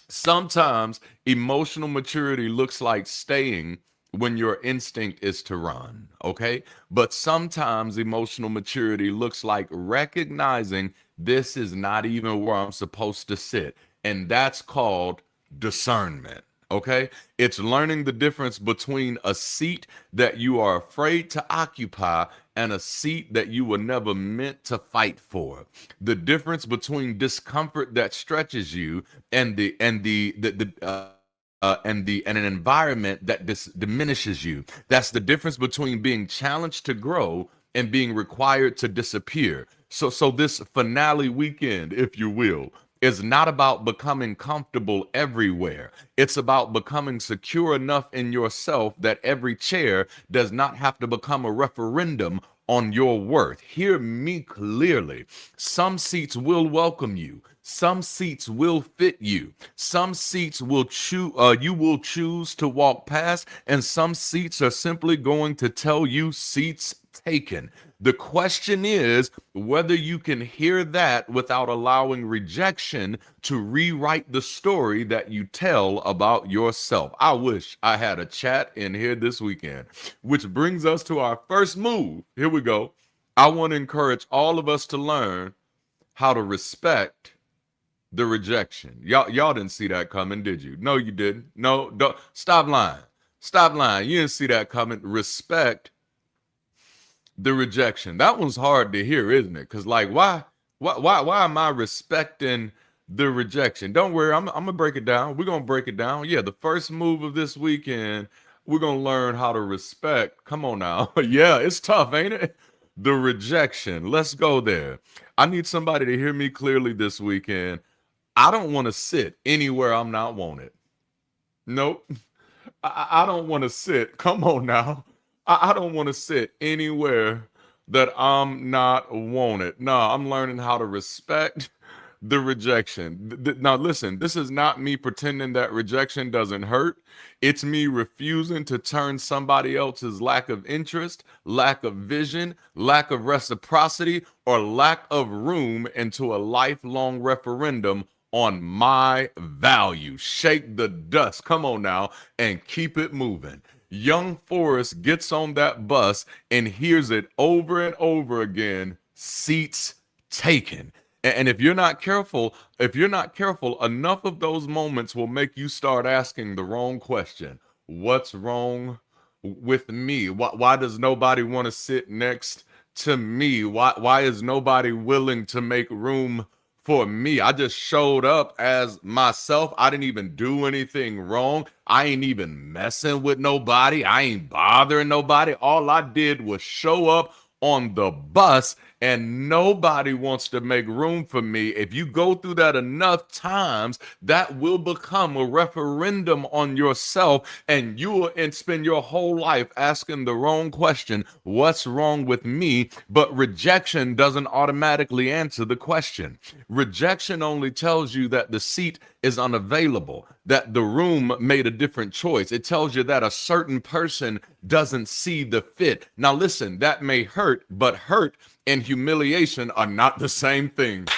Sometimes emotional maturity looks like staying when your instinct is to run, okay? But sometimes emotional maturity looks like recognizing this is not even where I'm supposed to sit. And that's called discernment, okay? It's learning the difference between a seat that you are afraid to occupy and a seat that you were never meant to fight for. The difference between discomfort that stretches you and an environment that diminishes you. That's the difference between being challenged to grow and being required to disappear. So this finale weekend, if you will, is not about becoming comfortable everywhere. It's about becoming secure enough in yourself that every chair does not have to become a referendum on your worth. Hear me clearly. Some seats will welcome you. Some seats will fit you. Some seats will you will choose to walk past, and some seats are simply going to tell you seats taken. The question is whether you can hear that without allowing rejection to rewrite the story that you tell about yourself. I wish I had a chat in here this weekend, which brings us to our first move. Here we go. I want to encourage all of us to learn how to respect the rejection. Y'all didn't see that coming, did you? No, you didn't. No, don't. Stop lying. Stop lying. You didn't see that coming. Respect the rejection. That one's hard to hear, isn't it? Because like, why am I respecting the rejection? Don't worry, I'm gonna break it down. We're gonna break it down. Yeah, the first move of this weekend, we're gonna learn how to respect. Come on now. Yeah, it's tough, ain't it? The rejection. Let's go there. I need somebody to hear me clearly this weekend. I don't want to sit anywhere I'm not wanted. Nope. I don't want to sit. Come on now. I don't want to sit anywhere that I'm not wanted. No, I'm learning how to respect the rejection. Now, listen, this is not me pretending that rejection doesn't hurt. It's me refusing to turn somebody else's lack of interest, lack of vision, lack of reciprocity, or lack of room into a lifelong referendum on my value. Shake the dust. Come on now and keep it moving. Young Forrest gets on that bus and hears it over and over again, seats taken. And if you're not careful, enough of those moments will make you start asking the wrong question. What's wrong with me? Why does nobody want to sit next to me? Why is nobody willing to make room for me? I just showed up as myself. I didn't even do anything wrong. I ain't even messing with nobody. I ain't bothering nobody. All I did was show up on the bus and nobody wants to make room for me. If you go through that enough times, that will become a referendum on yourself, and you will spend your whole life asking the wrong question, what's wrong with me? But rejection doesn't automatically answer the question. Rejection only tells you that the seat is unavailable, that the room made a different choice. It tells you that a certain person doesn't see the fit. Now listen, that may hurt, but hurt and humiliation are not the same thing.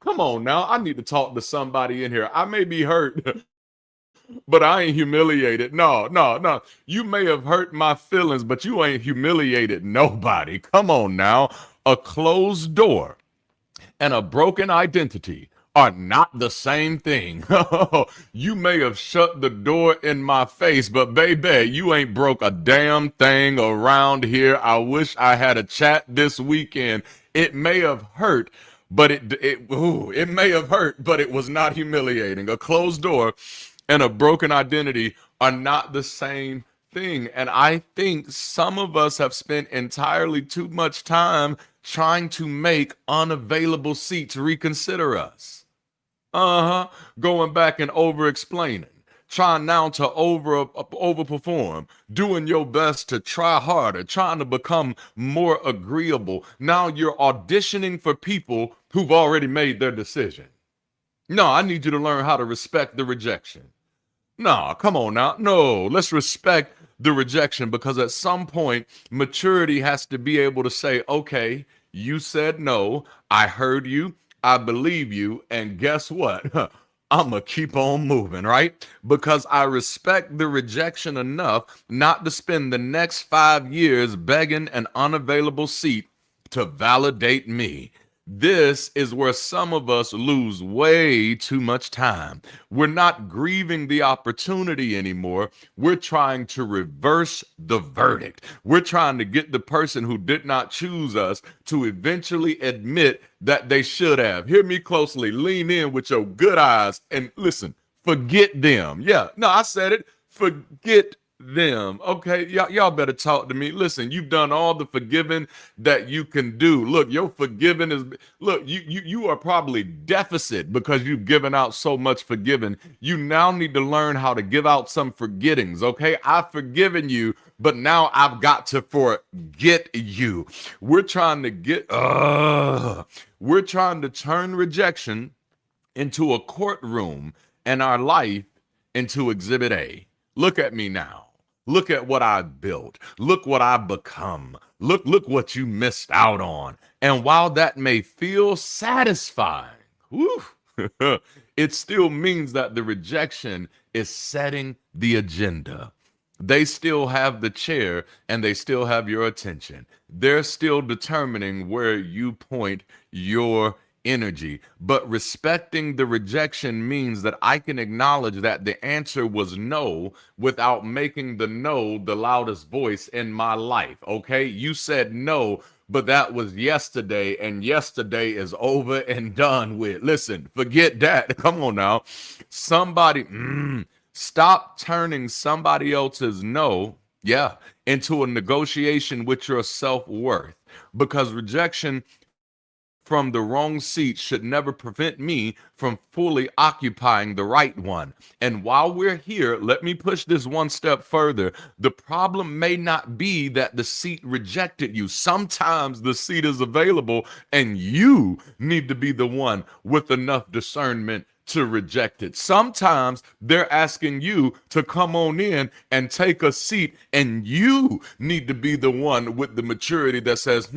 Come on now, I need to talk to somebody in here. I may be hurt, but I ain't humiliated. No. You may have hurt my feelings, but you ain't humiliated nobody. Come on now. A closed door and a broken identity are not the same thing. You may have shut the door in my face, but baby, you ain't broke a damn thing around here. I wish I had a chat this weekend. It may have hurt, but it may have hurt, but it was not humiliating. A closed door and a broken identity are not the same thing. And I think some of us have spent entirely too much time trying to make unavailable seats reconsider us. Going back and over explaining, trying now to overperform, doing your best to try harder, trying to become more agreeable. Now you're auditioning for people who've already made their decision. No, I need you to learn how to respect the rejection. No, come on now. No, let's respect the rejection, because at some point, maturity has to be able to say, okay, you said no, I heard you, I believe you, and guess what? I'm going to keep on moving, right? Because I respect the rejection enough not to spend the next 5 years begging an unavailable seat to validate me. This is where some of us lose way too much time. We're not grieving the opportunity anymore. We're trying to reverse the verdict. We're trying to get the person who did not choose us to eventually admit that they should have. Hear me closely. Lean in with your good eyes and listen. Forget them. Yeah, no, I said it. Forget them. Okay, y'all better talk to me. Listen, you've done all the forgiving that you can do. Look, your forgiving is, look, you are probably deficit because you've given out so much forgiving. You now need to learn how to give out some forgettings. Okay, I've forgiven you, but now I've got to forget you. We're trying to turn rejection into a courtroom and our life into Exhibit A. Look at me now. Look at what I've built. Look what I've become. Look what you missed out on. And while that may feel satisfying, it still means that the rejection is setting the agenda. They still have the chair and they still have your attention. They're still determining where you point your energy. But respecting the rejection means that I can acknowledge that the answer was no without making the no the loudest voice in my life. Okay, you said no, but that was yesterday, and yesterday is over and done with. Listen, forget that. Come on now. Somebody, stop turning somebody else's no, into a negotiation with your self-worth, because rejection from the wrong seat should never prevent me from fully occupying the right one. And while we're here, let me push this one step further. The problem may not be that the seat rejected you. Sometimes the seat is available and you need to be the one with enough discernment to reject it. Sometimes they're asking you to come on in and take a seat, and you need to be the one with the maturity that says,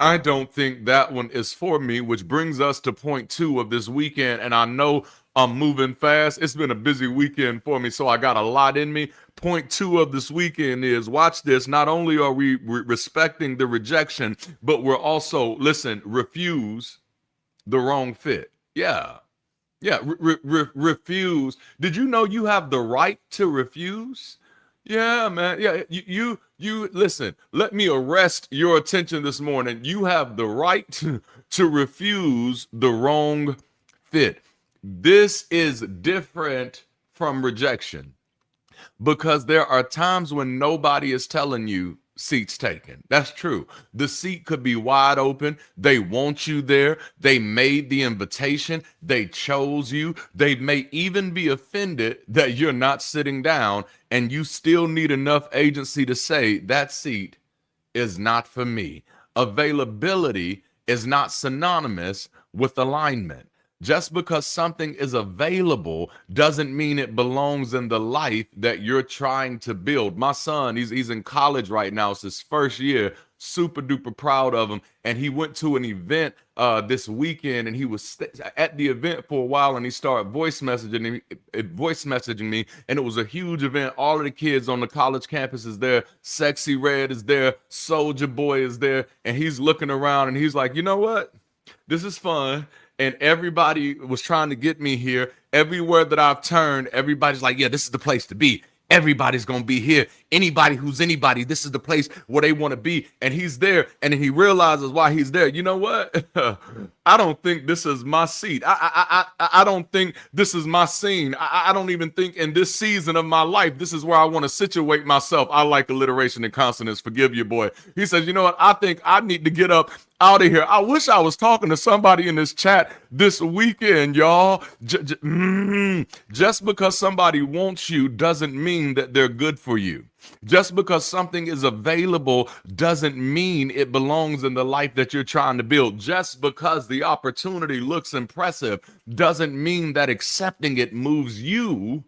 I don't think that one is for me, which brings us to point 2 of this weekend. And I know I'm moving fast. It's been a busy weekend for me, so I got a lot in me. Point 2 of this weekend is, watch this, not only are we respecting the rejection, but we're also, refuse the wrong fit. Refuse. Did you know you have the right to refuse? Yeah, man. Yeah, you listen, let me arrest your attention this morning. You have the right to refuse the wrong fit. This is different from rejection, because there are times when nobody is telling you seats taken. That's true. The seat could be wide open. They want you there. They made the invitation. They chose you. They may even be offended that you're not sitting down, and you still need enough agency to say that seat is not for me. Availability is not synonymous with alignment. Just because something is available doesn't mean it belongs in the life that you're trying to build. My son, he's in college right now. It's his first year. Super duper proud of him. And he went to an event this weekend, and he was at the event for a while, and he started voice messaging me, and it was a huge event. All of the kids on the college campus is there. Sexy Red is there. Soldier Boy is there. And he's looking around, and he's like, you know what? This is fun. And everybody was trying to get me here. Everywhere that I've turned, everybody's like, yeah, this is the place to be. Everybody's going to be here. Anybody who's anybody, this is the place where they want to be. And he's there, and he realizes why he's there. You know what? I don't think this is my seat. I don't think this is my scene. I don't even think in this season of my life, this is where I want to situate myself. I like alliteration and consonants. Forgive you, boy. He says, you know what? I think I need to get up out of here. I wish I was talking to somebody in this chat this weekend, y'all. Just because somebody wants you doesn't mean that they're good for you. Just because something is available doesn't mean it belongs in the life that you're trying to build. Just because the opportunity looks impressive doesn't mean that accepting it moves you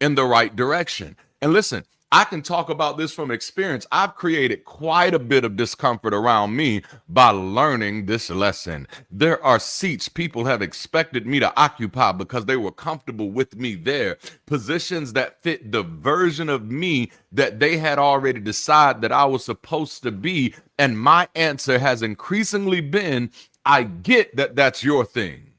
in the right direction. And listen, I can talk about this from experience. I've created quite a bit of discomfort around me by learning this lesson. There are seats people have expected me to occupy because they were comfortable with me there. Positions that fit the version of me that they had already decided that I was supposed to be. And my answer has increasingly been, I get that that's your thing,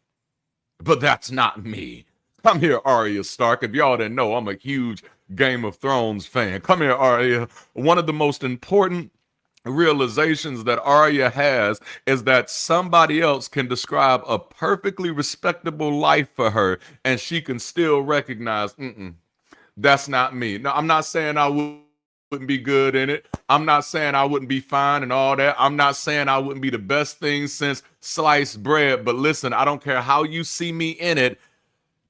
but that's not me. Come here, Arya Stark. If y'all didn't know, I'm a huge Game of Thrones fan. Come here, Arya. One of the most important realizations that Arya has is that somebody else can describe a perfectly respectable life for her, and she can still recognize, that's not me. No, I'm not saying I wouldn't be good in it. I'm not saying I wouldn't be fine and all that. I'm not saying I wouldn't be the best thing since sliced bread. But listen, I don't care how you see me in it.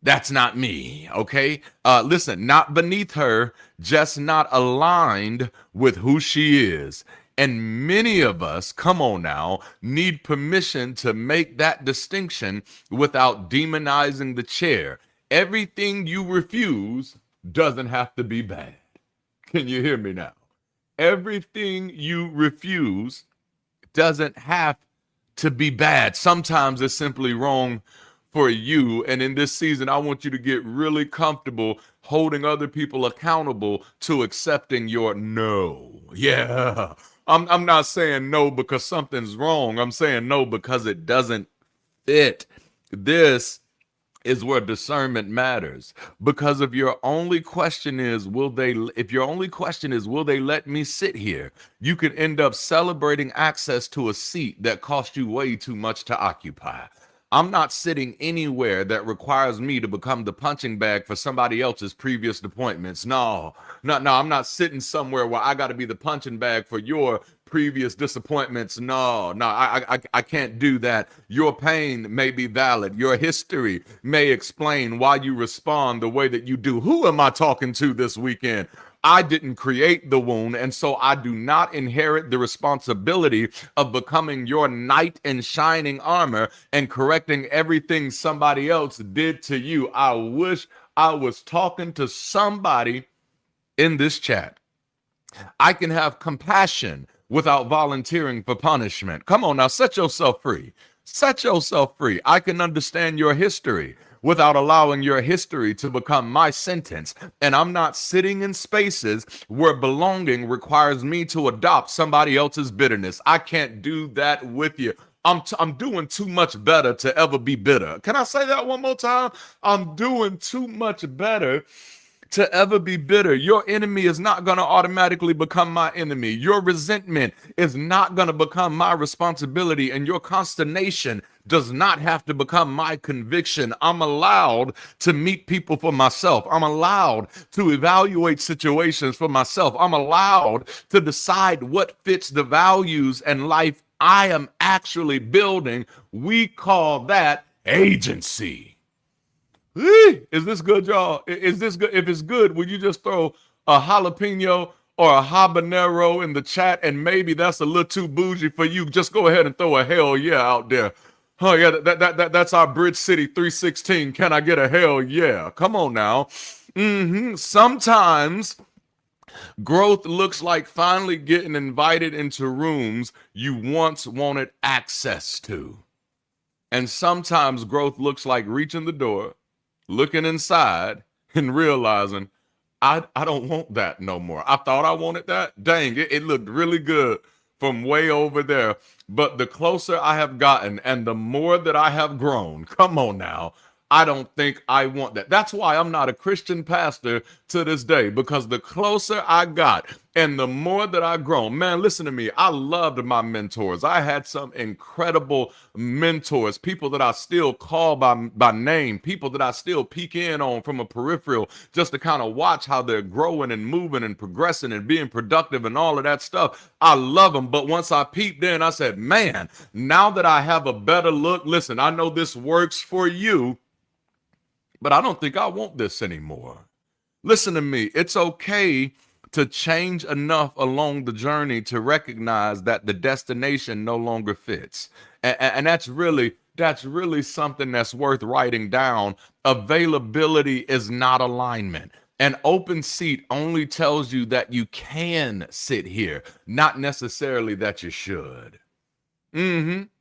That's not me, okay? Listen, not beneath her, just not aligned with who she is. And many of us, come on now, need permission to make that distinction without demonizing the chair. Everything you refuse doesn't have to be bad. Can you hear me now? Everything you refuse doesn't have to be bad. Sometimes it's simply wrong for you. And in this season, I want you to get really comfortable holding other people accountable to accepting your no. Yeah. I'm not saying no because something's wrong. I'm saying no because it doesn't fit. This is where discernment matters. Because if your only question is, will they let me sit here? You could end up celebrating access to a seat that cost you way too much to occupy. I'm not sitting anywhere that requires me to become the punching bag for somebody else's previous appointments. No, I'm not sitting somewhere where I got to be the punching bag for your previous disappointments. No, I can't do that. Your pain may be valid. Your history may explain why you respond the way that you do. Who am I talking to this weekend? I didn't create the wound, and so I do not inherit the responsibility of becoming your knight in shining armor and correcting everything somebody else did to you. I wish I was talking to somebody in this chat. I can have compassion without volunteering for punishment. Come on now, set yourself free. Set yourself free. I can understand your history without allowing your history to become my sentence. And I'm not sitting in spaces where belonging requires me to adopt somebody else's bitterness. I can't do that with you. I'm doing too much better to ever be bitter. Can I say that one more time? I'm doing too much better to ever be bitter. Your enemy is not going to automatically become my enemy. Your resentment is not going to become my responsibility, and your consternation does not have to become my conviction. I'm allowed to meet people for myself. I'm allowed to evaluate situations for myself. I'm allowed to decide what fits the values and life I am actually building. We call that agency. Is this good, y'all? Is this good? If it's good, would you just throw a jalapeno or a habanero in the chat? And maybe that's a little too bougie for you. Just go ahead and throw a hell yeah out there. Oh yeah, that's our Bridge City 316. Can I get a hell yeah? Come on now. Sometimes growth looks like finally getting invited into rooms you once wanted access to. And sometimes growth looks like reaching the door, looking inside, and realizing, I don't want that no more. I thought I wanted that. Dang, it looked really good from way over there. But the closer I have gotten and the more that I have grown, come on now, I don't think I want that. That's why I'm not a Christian pastor to this day, because the closer I got and the more that I grown, man, listen to me. I loved my mentors. I had some incredible mentors, people that I still call by name, people that I still peek in on from a peripheral just to kind of watch how they're growing and moving and progressing and being productive and all of that stuff. I love them. But once I peeped in, I said, man, now that I have a better look, listen, I know this works for you, but I don't think I want this anymore. Listen to me. It's okay to change enough along the journey to recognize that the destination no longer fits. And that's really something that's worth writing down. Availability is not alignment. An open seat only tells you that you can sit here, not necessarily that you should.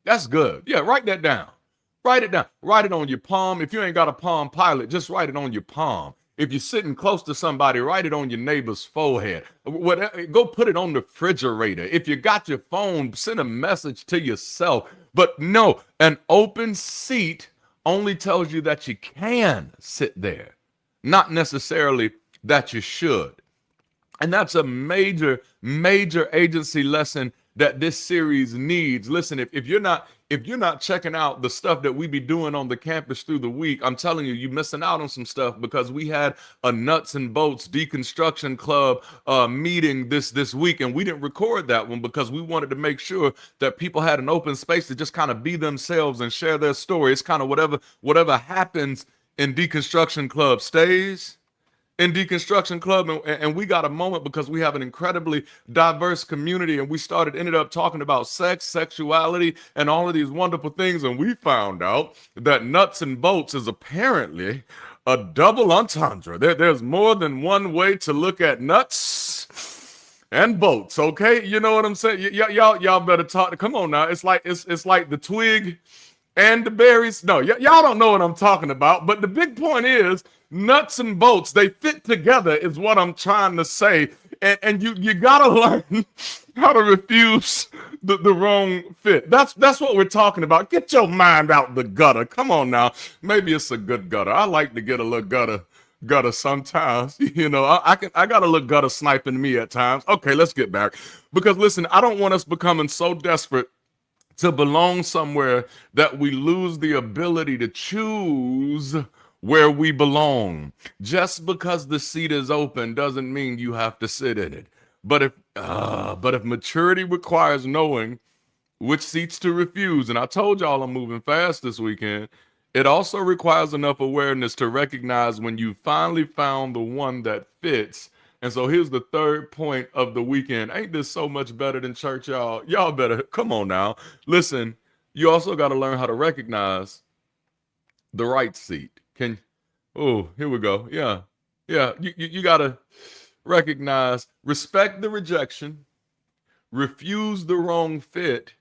That's good. Yeah, write that down. Write it down. Write it on your palm. If you ain't got a Palm Pilot, just write it on your palm. If you're sitting close to somebody, write it on your neighbor's forehead. Whatever, go put it on the refrigerator. If you got your phone, send a message to yourself. But no, an open seat only tells you that you can sit there, not necessarily that you should. And that's a major, major agency lesson that this series needs. Listen, if you're not checking out the stuff that we be doing on the campus through the week, I'm telling you, you're missing out on some stuff, because we had a Nuts and Bolts Deconstruction Club meeting this week, and we didn't record that one because we wanted to make sure that people had an open space to just kind of be themselves and share their story. It's kind of whatever happens in Deconstruction Club stays in Deconstruction Club, and we got a moment because we have an incredibly diverse community, and we ended up talking about sex, sexuality, and all of these wonderful things, and we found out that Nuts and Bolts is apparently a double entendre. There's more than one way to look at nuts and bolts, okay? You know what I'm saying? Y'all better talk. Come on now. It's like the twig and the berries. No, y'all don't know what I'm talking about, but the big point is, nuts and bolts, they fit together is what I'm trying to say. And you gotta learn how to refuse the wrong fit. That's what we're talking about. Get your mind out the gutter. Come on now. Maybe it's a good gutter. I like to get a little gutter sometimes. You know, I got a little gutter sniping me at times. Okay, let's get back. Because listen, I don't want us becoming so desperate to belong somewhere that we lose the ability to choose where we belong. Just because the seat is open doesn't mean you have to sit in it. But if maturity requires knowing which seats to refuse, and I told y'all I'm moving fast this weekend, it also requires enough awareness to recognize when you finally found the one that fits. And so here's the third point of the weekend. Ain't this so much better than church, y'all? Y'all better, come on now. Listen, you also got to learn how to recognize the right seat. Here we go. Yeah. You got to recognize, respect the rejection, refuse the wrong fit.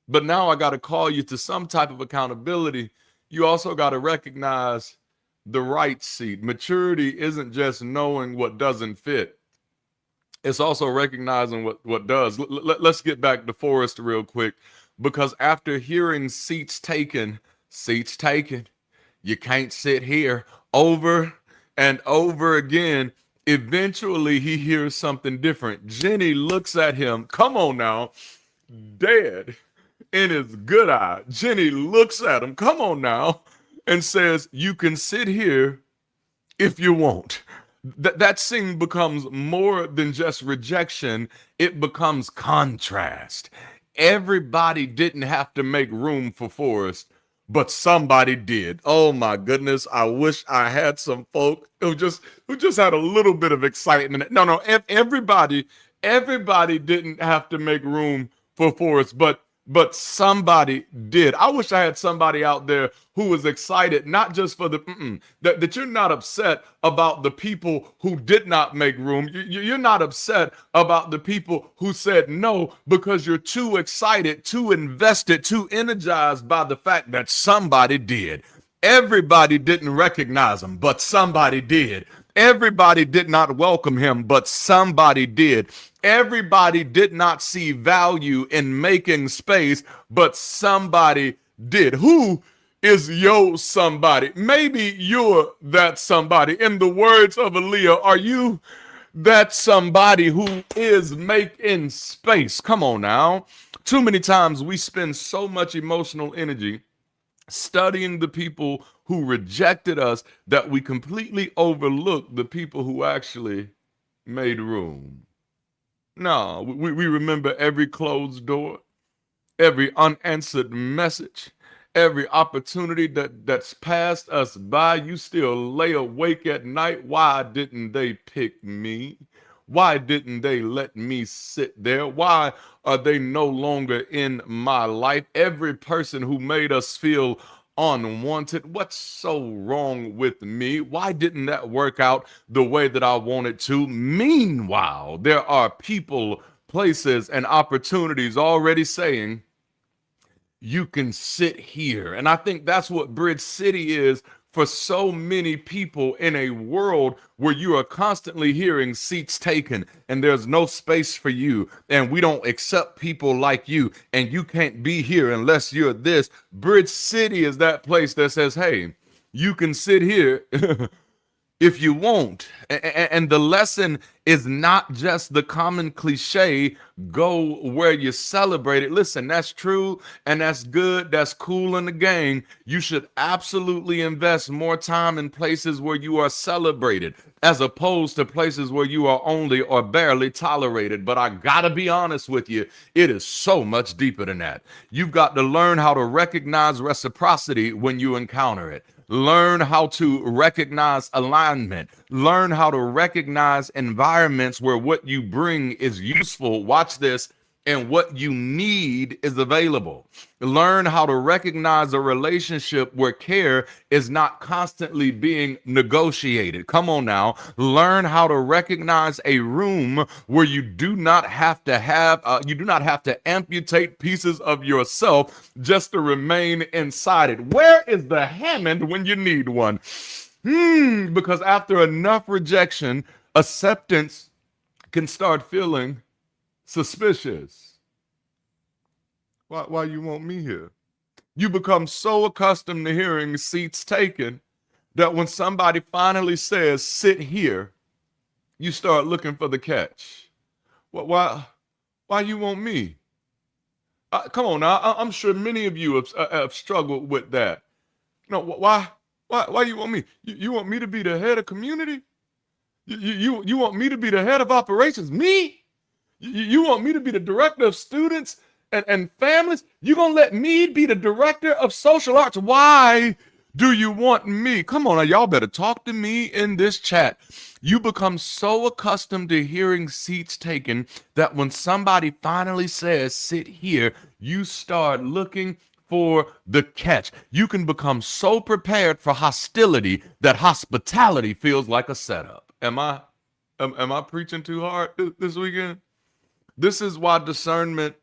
But now I got to call you to some type of accountability. You also got to recognize the right seat. Maturity isn't just knowing what doesn't fit. It's also recognizing what does. Let's get back to Forrest real quick, because after hearing seats taken, you can't sit here over and over again, eventually he hears something different. Jenny looks at him, come on now, dead, in his good eye, Jenny looks at him, come on now, and says, you can sit here if you want. That scene becomes more than just rejection, it becomes contrast. Everybody didn't have to make room for Forrest, but somebody did. Oh my goodness, I wish I had some folk who just had a little bit of excitement. No, everybody didn't have to make room for Forrest, but somebody did. I wish I had somebody out there who was excited, not just for that you're not upset about the people who did not make room. You're not upset about the people who said no, because you're too excited, too invested, too energized by the fact that somebody did. Everybody didn't recognize him, but somebody did. Everybody did not welcome him, but somebody did. Everybody did not see value in making space, but somebody did. Who is your somebody? Maybe you're that somebody. In the words of Aaliyah, are you that somebody who is making space? Come on now. Too many times we spend so much emotional energy studying the people who rejected us that we completely overlook the people who actually made room. No, we remember every closed door, every unanswered message, every opportunity that's passed us by. You still lay awake at night. Why didn't they pick me? Why didn't they let me sit there? Why are they no longer in my life? Every person who made us feel unwanted. What's so wrong with me? Why didn't that work out the way that I wanted to? Meanwhile, there are people, places, and opportunities already saying, you can sit here. And I think that's what Bridge City is for so many people in a world where you are constantly hearing seats taken and there's no space for you and we don't accept people like you and you can't be here unless you're this. Bridge City is that place that says, hey, you can sit here if you want. And the lesson is not just the common cliche, go where you celebrate it. Listen, that's true and that's good. That's cool in the game. You should absolutely invest more time in places where you are celebrated as opposed to places where you are only or barely tolerated. But I gotta be honest with you, it is so much deeper than that. You've got to learn how to recognize reciprocity when you encounter it. Learn how to recognize alignment. Learn how to recognize environments where what you bring is useful. Watch this. And what you need is available. Learn how to recognize a relationship where care is not constantly being negotiated. Come on now. Learn how to recognize a room where you do not have to amputate pieces of yourself just to remain inside it. Where is the Hammond when you need one? Because after enough rejection, acceptance can start feeling suspicious. Why you want me here? You become so accustomed to hearing seats taken that when somebody finally says, sit here, you start looking for the catch. Why you want me? Come on now, I'm sure many of you have struggled with that. No, why you want me? You want me to be the head of community? You want me to be the head of operations? Me? You want me to be the director of students and families? You gonna let me be the director of social arts? Why do you want me? Come on, now, y'all better talk to me in this chat. You become so accustomed to hearing seats taken that when somebody finally says, sit here, you start looking for the catch. You can become so prepared for hostility that hospitality feels like a setup. Am I preaching too hard this weekend? This is why discernment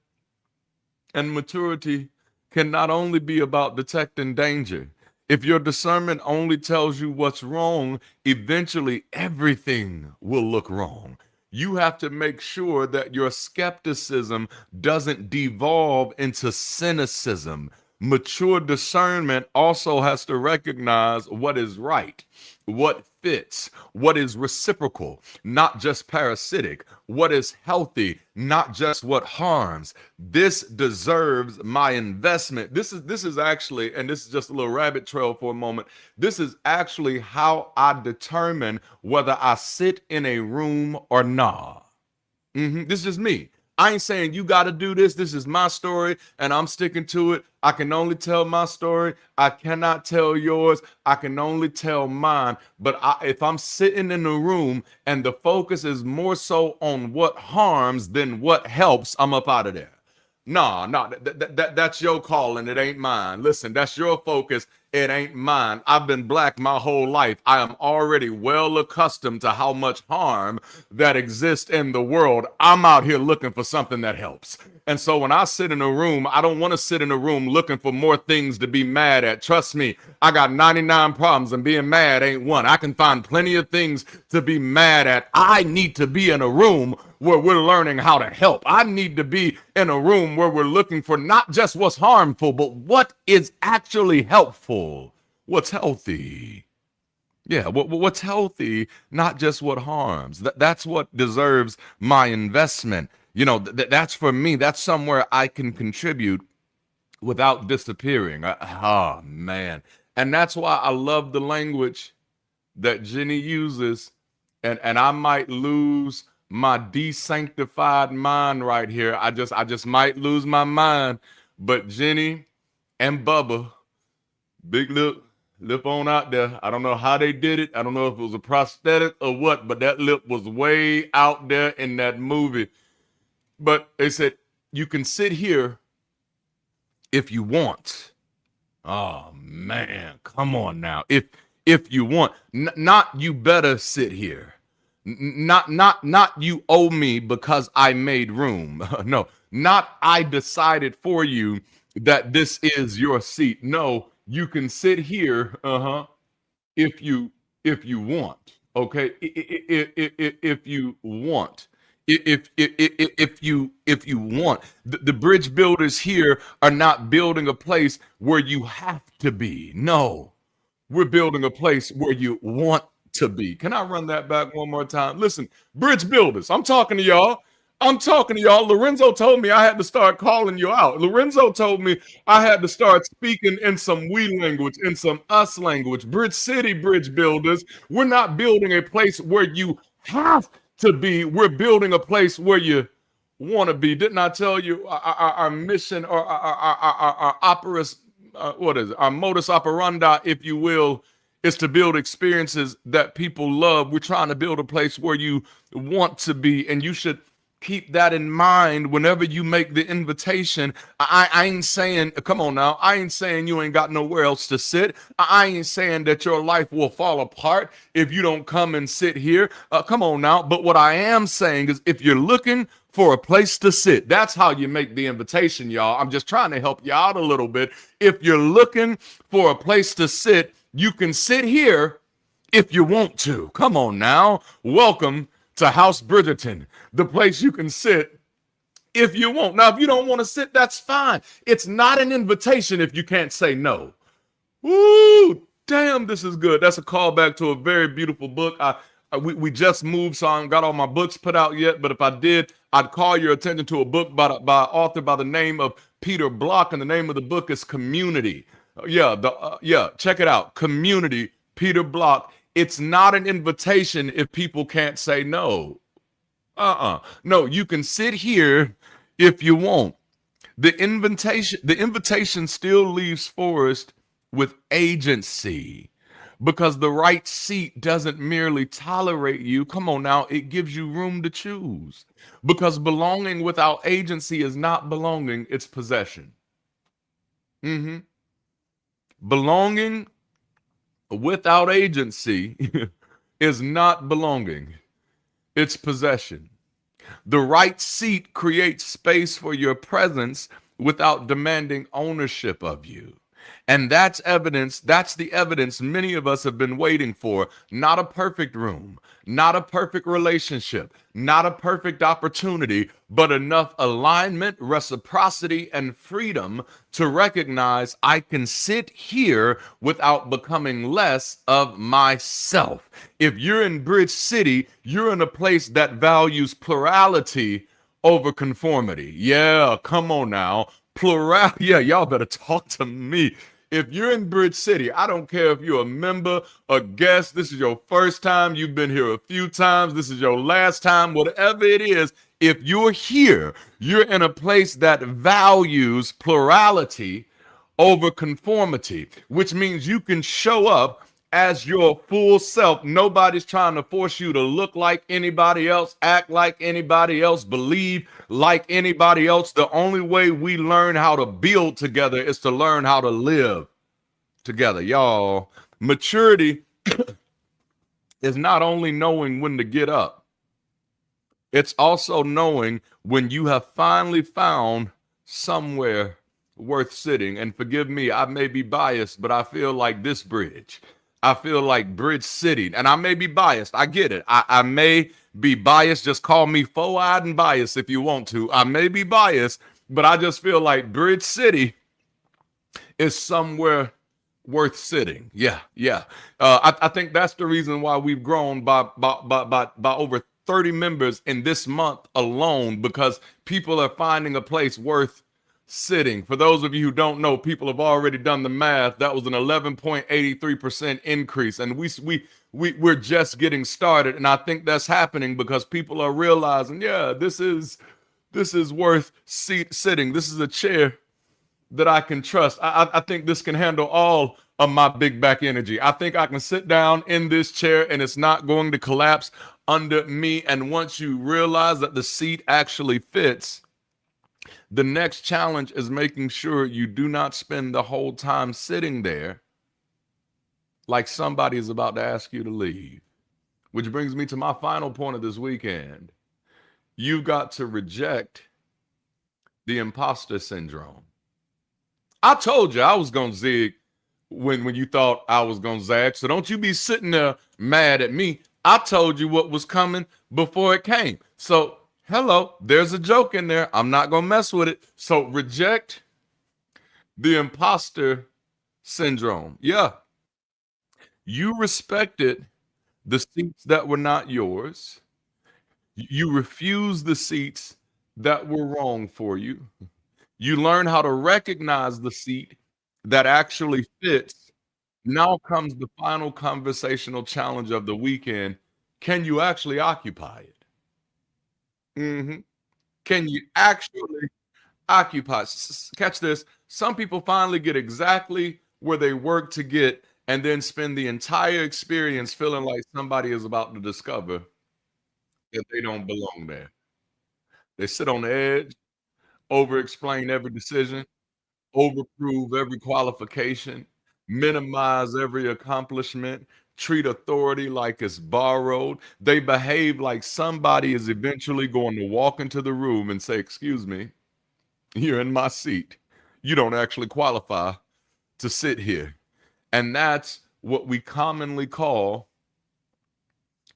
and maturity can not only be about detecting danger. If your discernment only tells you what's wrong, eventually everything will look wrong. You have to make sure that your skepticism doesn't devolve into cynicism. Mature discernment also has to recognize what is right, what fits, what is reciprocal, not just parasitic, what is healthy, not just what harms. This deserves my investment. This is actually, and this is just a little rabbit trail for a moment. This is actually how I determine whether I sit in a room or not. This is just me. I ain't saying you got to do this. This is my story and I'm sticking to it. I can only tell my story. I cannot tell yours. I can only tell mine. But if I'm sitting in a room and the focus is more so on what harms than what helps, I'm up out of there. No, that's your call and it ain't mine. Listen, that's your focus. It ain't mine. I've been black my whole life. I am already well accustomed to how much harm that exists in the world. I'm out here looking for something that helps. And so when I sit in a room, I don't want to sit in a room looking for more things to be mad at. Trust me, I got 99 problems and being mad ain't one. I can find plenty of things to be mad at. I need to be in a room where we're learning how to help. I need to be in a room where we're looking for not just what's harmful, but what is actually helpful, what's healthy. Yeah, what's healthy, not just what harms. That's what deserves my investment. You know, that's for me. That's somewhere I can contribute without disappearing. Oh, man. And that's why I love the language that Jenny uses. And I might lose my desanctified mind right here. I just might lose my mind. But Jenny and Bubba, big lip on out there. I don't know how they did it. I don't know if it was a prosthetic or what, but that lip was way out there in that movie. But they said, you can sit here if you want. Oh man, come on now. If you want, not you better sit here. Not you owe me because I made room. No, not I decided for you that this is your seat. No, you can sit here, if you want. Okay, if you want. If you want, the bridge builders here are not building a place where you have to be. No, we're building a place where you want to be. Can I run that back one more time? Listen, bridge builders, I'm talking to y'all. Lorenzo told me I had to start calling you out. Lorenzo told me I had to start speaking in some we language, in some us language. Bridge City bridge builders, we're not building a place where you have to be. We're building a place where you want to be. Didn't I tell you our mission or our operas, what is it? Our modus operandi, if you will, is to build experiences that people love. We're trying to build a place where you want to be, and you should keep that in mind whenever you make the invitation. I ain't saying, come on now, I ain't saying you ain't got nowhere else to sit. I ain't saying that your life will fall apart if you don't come and sit here. Come on now. But what I am saying is if you're looking for a place to sit, that's how you make the invitation, y'all. I'm just trying to help you out a little bit. If you're looking for a place to sit, you can sit here if you want to. Come on now. Welcome to House Bridgerton, the place you can sit if you want. Now, if you don't want to sit, that's fine. It's not an invitation if you can't say no. Woo, damn, this is good. That's a callback to a very beautiful book. We just moved, so I haven't got all my books put out yet, but if I did, I'd call your attention to a book by an author by the name of Peter Block, and the name of the book is Community. Check it out. Community, Peter Block. It's not an invitation if people can't say no. No, you can sit here if you want. The invitation still leaves Forrest with agency, because the right seat doesn't merely tolerate you. Come on now, it gives you room to choose. Because belonging without agency is not belonging, it's possession. Belonging without agency is not belonging, it's possession. The right seat creates space for your presence without demanding ownership of you. And that's evidence, that's the evidence many of us have been waiting for. Not a perfect room, not a perfect relationship, not a perfect opportunity, but enough alignment, reciprocity, and freedom to recognize I can sit here without becoming less of myself. If you're in Bridge City, you're in a place that values plurality over conformity. Yeah, come on now. Plural. Yeah, y'all better talk to me. If you're in Bridge City, I don't care if you're a member, a guest, this is your first time, you've been here a few times, this is your last time, whatever it is, if you're here, you're in a place that values plurality over conformity, which means you can show up as your full self. Nobody's trying to force you to look like anybody else, act like anybody else, believe like anybody else. The only way we learn how to build together is to learn how to live together. Y'all, maturity is not only knowing when to get up, it's also knowing when you have finally found somewhere worth sitting. And forgive me, I may be biased, but I feel like this bridge. I feel like Bridge City, and I may be biased. I get it. I may be biased. Just call me four-eyed and biased if you want to. I may be biased, but I just feel like Bridge City is somewhere worth sitting. Yeah. I think that's the reason why we've grown by over 30 members in this month alone, because people are finding a place worth sitting. For those of you who don't know, people have already done the math. That was an 11.83% increase, and we're just getting started. And I think that's happening because people are realizing, yeah, this is worth sitting. This is a chair that I can trust. I think this can handle all of my big back energy. I think I can sit down in this chair and it's not going to collapse under me. And once you realize that the seat actually fits, the next challenge is making sure you do not spend the whole time sitting there like somebody is about to ask you to leave. Which brings me to my final point of this weekend. You've got to reject the imposter syndrome. I told you I was going to zig when you thought I was going to zag. So don't you be sitting there mad at me. I told you what was coming before it came. So hello, there's a joke in there. I'm not going to mess with it. So reject the imposter syndrome. Yeah. You respected the seats that were not yours. You refused the seats that were wrong for you. You learn how to recognize the seat that actually fits. Now comes the final conversational challenge of the weekend. Can you actually occupy it? Can you actually occupy? Catch this. Some people finally get exactly where they work to get and then spend the entire experience feeling like somebody is about to discover that they don't belong there. They sit on the edge, over-explain every decision, overprove every qualification, minimize every accomplishment, treat authority like it's borrowed. They behave like somebody is eventually going to walk into the room and say, "Excuse me, you're in my seat. You don't actually qualify to sit here." And that's what we commonly call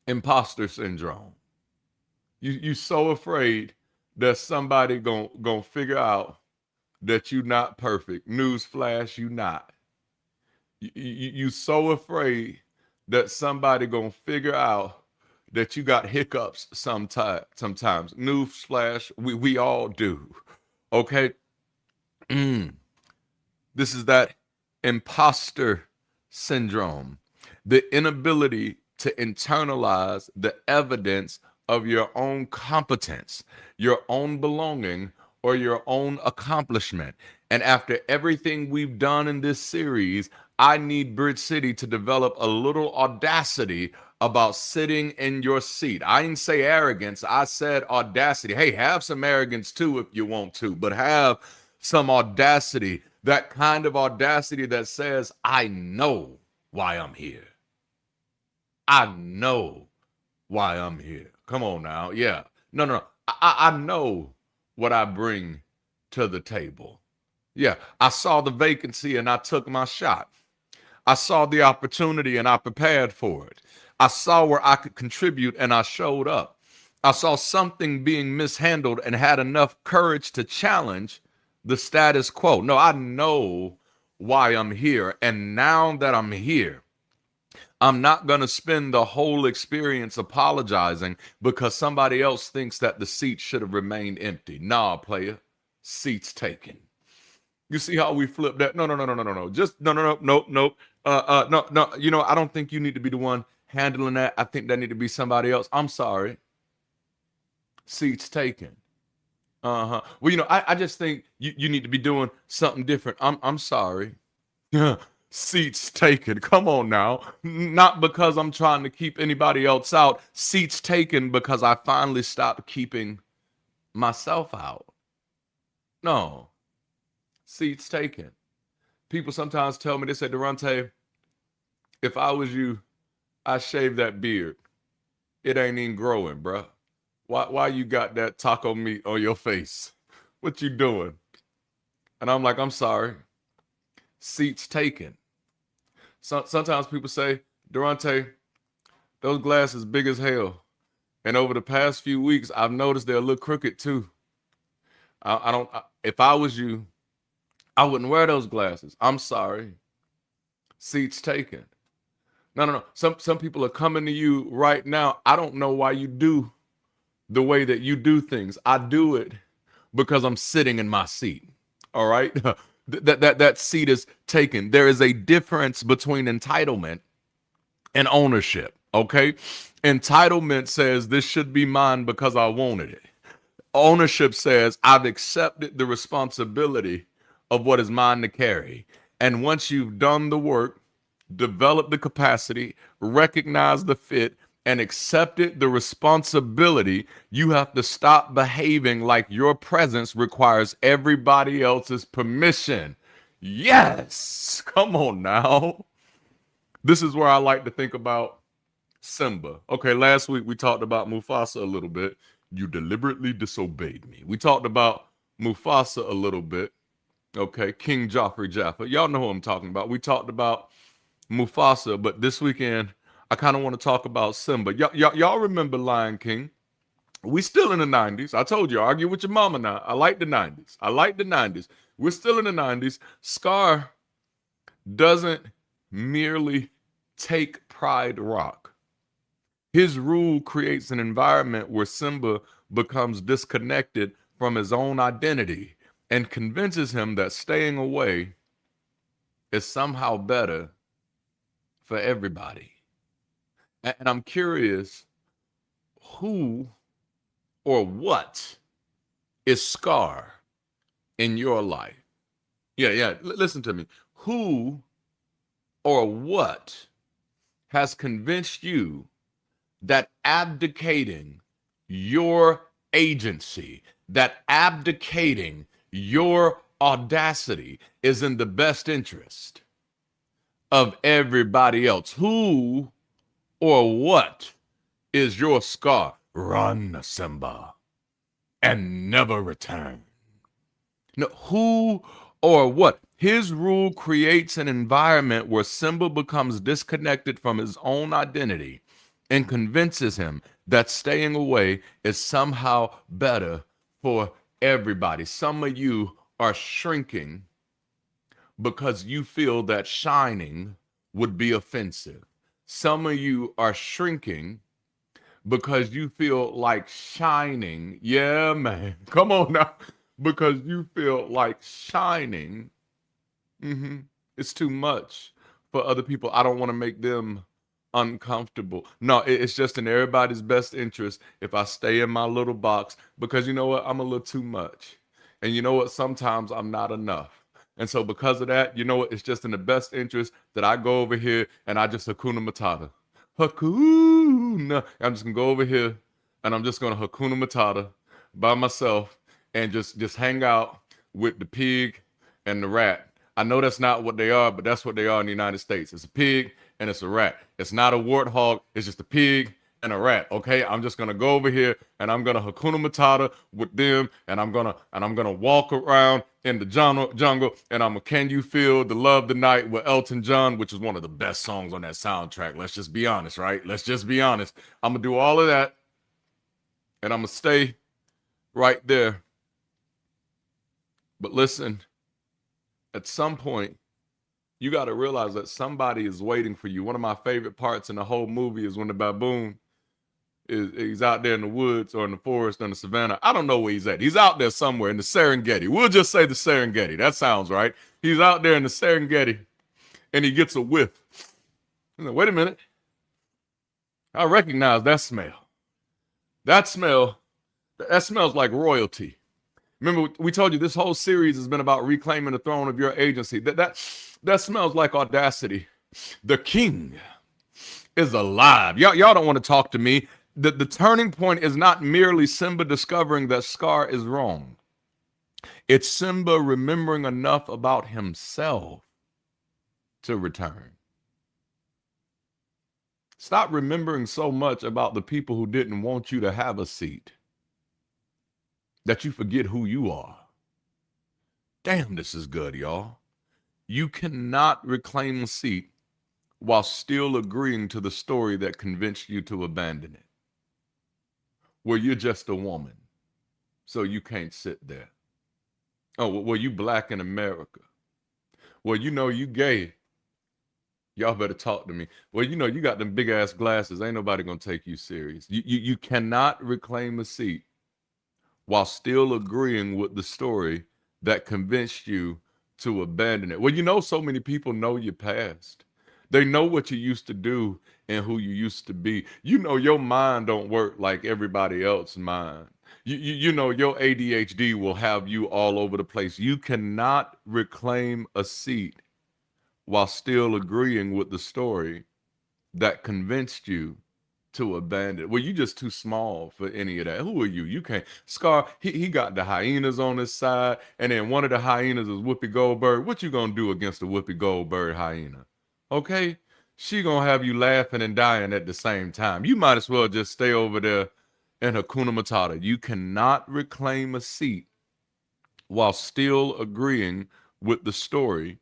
imposter syndrome. You're so afraid that somebody gonna figure out that you're not perfect. Newsflash, you not. You so afraid that somebody gonna figure out that you got hiccups sometimes. Newsflash, we all do. Okay. This is that imposter syndrome, the inability to internalize the evidence of your own competence, your own belonging, or your own accomplishment. And after everything we've done in this series, I need Bridge City to develop a little audacity about sitting in your seat. I didn't say arrogance, I said audacity. Hey, have some arrogance too if you want to, but have some audacity, that kind of audacity that says, I know why I'm here. I know why I'm here. Come on now. Yeah. No. I know what I bring to the table. Yeah, I saw the vacancy and I took my shot. I saw the opportunity and I prepared for it. I saw where I could contribute and I showed up. I saw something being mishandled and had enough courage to challenge the status quo. No, I know why I'm here. And now that I'm here, I'm not going to spend the whole experience apologizing because somebody else thinks that the seat should have remained empty. Nah, player, seats taken. You see how we flip that? No. Just no. No. You know, I don't think you need to be the one handling that. I think that need to be somebody else. I'm sorry. Seats taken. Well, you know, I just think you need to be doing something different. I'm sorry. Seats taken. Come on now. Not because I'm trying to keep anybody else out. Seats taken because I finally stopped keeping myself out. No. Seats taken. People sometimes tell me, they say, Darante, if I was you, I'd shave that beard. It ain't even growing, bruh. Why you got that taco meat on your face? What you doing? And I'm like, I'm sorry. Seats taken. Sometimes people say, Darante, those glasses big as hell. And over the past few weeks, I've noticed they're a little crooked too. If I was you, I wouldn't wear those glasses. I'm sorry. Seats taken. No. Some people are coming to you right now. I don't know why you do the way that you do things. I do it because I'm sitting in my seat. All right. That seat is taken. There is a difference between entitlement and ownership. Okay. Entitlement says this should be mine because I wanted it. Ownership says I've accepted the responsibility of what is mine to carry. And once you've done the work, developed the capacity, recognized the fit, and accepted the responsibility, you have to stop behaving like your presence requires everybody else's permission. Yes, come on now. This is where I like to think about Simba. Okay, last week we talked about Mufasa a little bit. You deliberately disobeyed me. We talked about Mufasa a little bit. Okay, King Joffrey Jaffa. Y'all know who I'm talking about. We talked about Mufasa, but this weekend I kind of want to talk about Simba. Y'all remember Lion King? We still in the 90s. I told you, argue with your mama now. I like the 90s. We're still in the 90s. Scar doesn't merely take Pride Rock. His rule creates an environment where Simba becomes disconnected from his own identity and convinces him that staying away is somehow better for everybody. And I'm curious, who or what is Scar in your life? Yeah. Listen to me. Who or what has convinced you that abdicating your agency, that abdicating your audacity is in the best interest of everybody else? Who or what is your Scar? Run, Simba, and never return. No, who or what? His rule creates an environment where Simba becomes disconnected from his own identity and convinces him that staying away is somehow better for everybody. Some of you are shrinking because you feel that shining would be offensive. Some of you are shrinking because you feel like shining. Yeah, man. Come on now. Because you feel like shining. It's too much for other people. I don't want to make them uncomfortable. No, it's just in everybody's best interest if I stay in my little box, because you know what? I'm a little too much. And you know what? Sometimes I'm not enough. And so because of that, you know what? It's just in the best interest that I go over here and I just Hakuna Matata. Hakuna. I'm just going to go over here and I'm just going to Hakuna Matata by myself and just hang out with the pig and the rat. I know that's not what they are, but that's what they are in the United States. It's a pig and it's a rat. It's not a warthog. It's just a pig and a rat. Okay, I'm just gonna go over here and I'm gonna Hakuna Matata with them, and I'm gonna walk around in the jungle, and I'm gonna Can You Feel the Love Tonight with Elton John, which is one of the best songs on that soundtrack. Let's just be honest, right? Let's just be honest. I'm gonna do all of that, and I'm gonna stay right there. But listen, at some point, you got to realize that somebody is waiting for you. One of my favorite parts in the whole movie is when the baboon he's out there in the woods or in the forest or in the savannah. I don't know where he's at. He's out there somewhere in the Serengeti. We'll just say the Serengeti. That sounds right. He's out there in the Serengeti, and he gets a whiff. He's like, wait a minute. I recognize that smell. That smells like royalty. Remember, we told you this whole series has been about reclaiming the throne of your agency. That smells like audacity. The king is alive. Y'all don't want to talk to me. The turning point is not merely Simba discovering that Scar is wrong. It's Simba remembering enough about himself to return. Stop remembering so much about the people who didn't want you to have a seat that you forget who you are. Damn, this is good, y'all. You cannot reclaim a seat while still agreeing to the story that convinced you to abandon it. Well, you're just a woman, so you can't sit there. Oh, well, you black in America. Well, you gay. Y'all better talk to me. Well, you got them big ass glasses. Ain't nobody gonna take you serious. You cannot reclaim a seat while still agreeing with the story that convinced you to abandon it. Well, so many people know your past. They know what you used to do and who you used to be. Your mind don't work like everybody else's mind. Your ADHD will have you all over the place. You cannot reclaim a seat while still agreeing with the story that convinced you to abandon it. Well, you just too small for any of that. Who are you? You can't. Scar, he got the hyenas on his side, and then one of the hyenas is Whoopi Goldberg. What you gonna do against a Whoopi Goldberg hyena? Okay? She gonna have you laughing and dying at the same time. You might as well just stay over there in Hakuna Matata. You cannot reclaim a seat while still agreeing with the story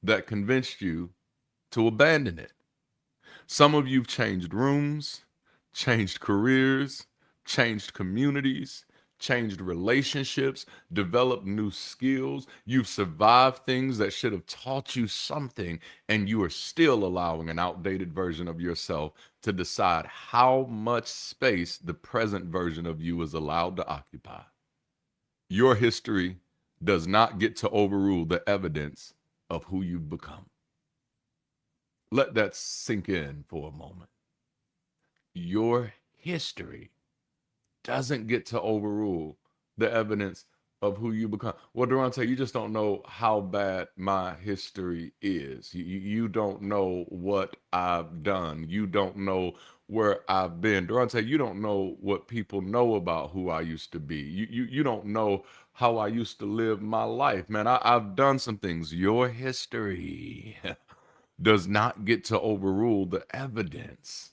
that convinced you to abandon it. Some of you've changed rooms, changed careers, changed communities, changed relationships, developed new skills. You've survived things that should have taught you something, and you are still allowing an outdated version of yourself to decide how much space the present version of you is allowed to occupy. Your history does not get to overrule the evidence of who you've become. Let that sink in for a moment. Your history doesn't get to overrule the evidence of who you become. Well, Darante, you just don't know how bad my history is. You don't know what I've done. You don't know where I've been. Darante, you don't know what people know about who I used to be. You don't know how I used to live my life. Man, I've done some things. Your history does not get to overrule the evidence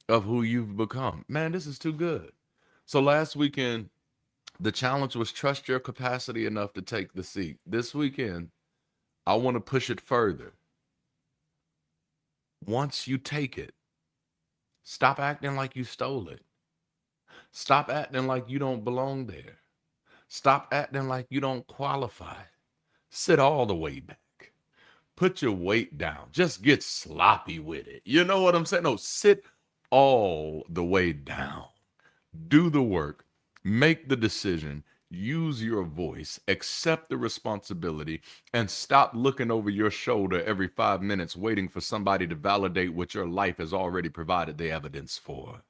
of who you've become. Man, this is too good. So last weekend, the challenge was trust your capacity enough to take the seat. This weekend, I want to push it further. Once you take it, stop acting like you stole it. Stop acting like you don't belong there. Stop acting like you don't qualify. Sit all the way back. Put your weight down. Just get sloppy with it. You know what I'm saying? No, sit all the way down. Do the work. Make the decision. Use your voice. Accept the responsibility. And stop looking over your shoulder every 5 minutes waiting for somebody to validate what your life has already provided the evidence for.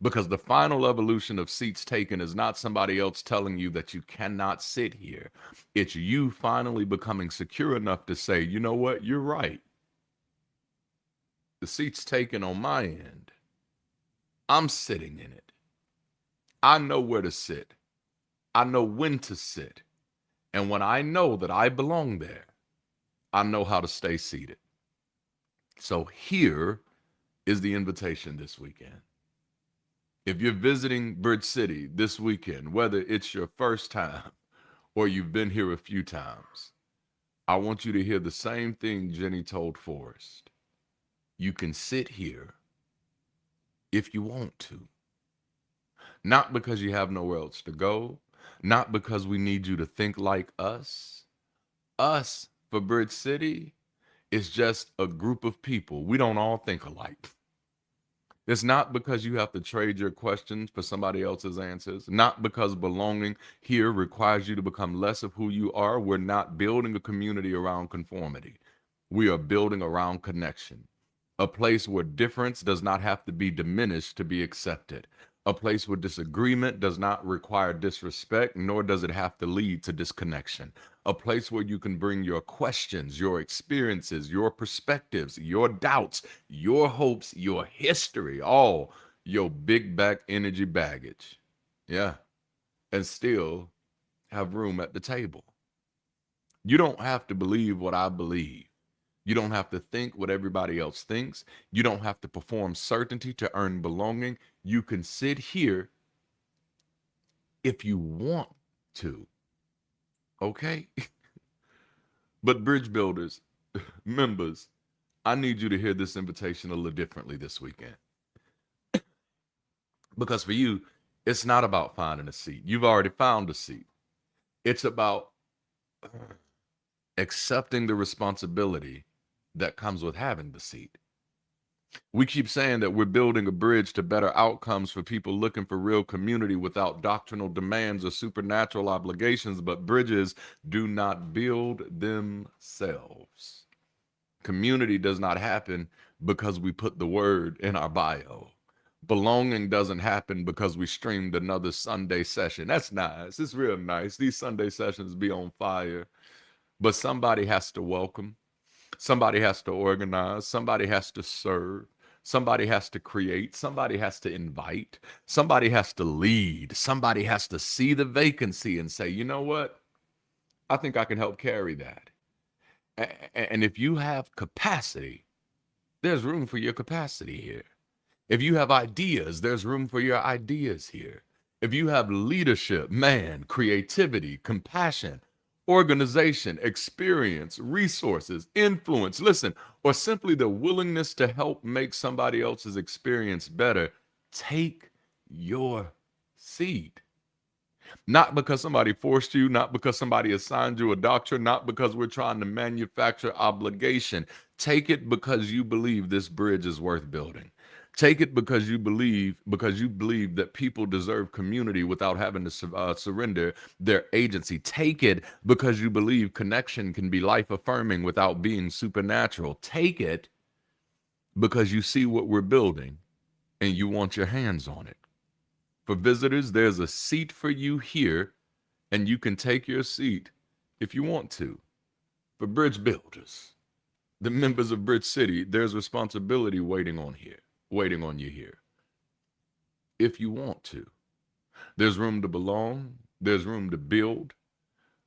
Because the final evolution of seats taken is not somebody else telling you that you cannot sit here. It's you finally becoming secure enough to say, you know what, you're right. The seat's taken on my end. I'm sitting in it. I know where to sit. I know when to sit. And when I know that I belong there, I know how to stay seated. So here is the invitation this weekend. If you're visiting Bridge City this weekend, whether it's your first time or you've been here a few times, I want you to hear the same thing Jenny told Forrest. You can sit here if you want to. Not because you have nowhere else to go, not because we need you to think like us. Us for Bridge City is just a group of people. We don't all think alike. It's not because you have to trade your questions for somebody else's answers, not because belonging here requires you to become less of who you are. We're not building a community around conformity. We are building around connection, a place where difference does not have to be diminished to be accepted, a place where disagreement does not require disrespect, nor does it have to lead to disconnection, a place where you can bring your questions, your experiences, your perspectives, your doubts, your hopes, your history, all your big back energy baggage. Yeah. And still have room at the table. You don't have to believe what I believe. You don't have to think what everybody else thinks. You don't have to perform certainty to earn belonging. You can sit here if you want to. Okay? But bridge builders, members, I need you to hear this invitation a little differently this weekend. Because for you, it's not about finding a seat. You've already found a seat. It's about accepting the responsibility that comes with having the seat. We keep saying that we're building a bridge to better outcomes for people looking for real community without doctrinal demands or supernatural obligations, but bridges do not build themselves. Community does not happen because we put the word in our bio. Belonging doesn't happen because we streamed another Sunday session. That's nice. It's real nice. These Sunday sessions be on fire. But somebody has to welcome. Somebody has to organize. Somebody has to serve. Somebody has to create. Somebody has to invite. Somebody has to lead. Somebody has to see the vacancy and say, you know what? I think I can help carry that. And if you have capacity, there's room for your capacity here. If you have ideas, there's room for your ideas here. If you have leadership, man, creativity, compassion, organization, experience, resources, influence, listen, or simply the willingness to help make somebody else's experience better, take your seat. Not because somebody forced you, not because somebody assigned you a doctrine, not because we're trying to manufacture obligation. Take it because you believe this bridge is worth building. Take it because you believe that people deserve community without having to surrender their agency. Take it because you believe connection can be life affirming without being supernatural. Take it because you see what we're building and you want your hands on it. For visitors, there's a seat for you here, and you can take your seat if you want to. For bridge builders, the members of Bridge City, there's responsibility waiting on you here. If you want to. There's room to belong. There's room to build.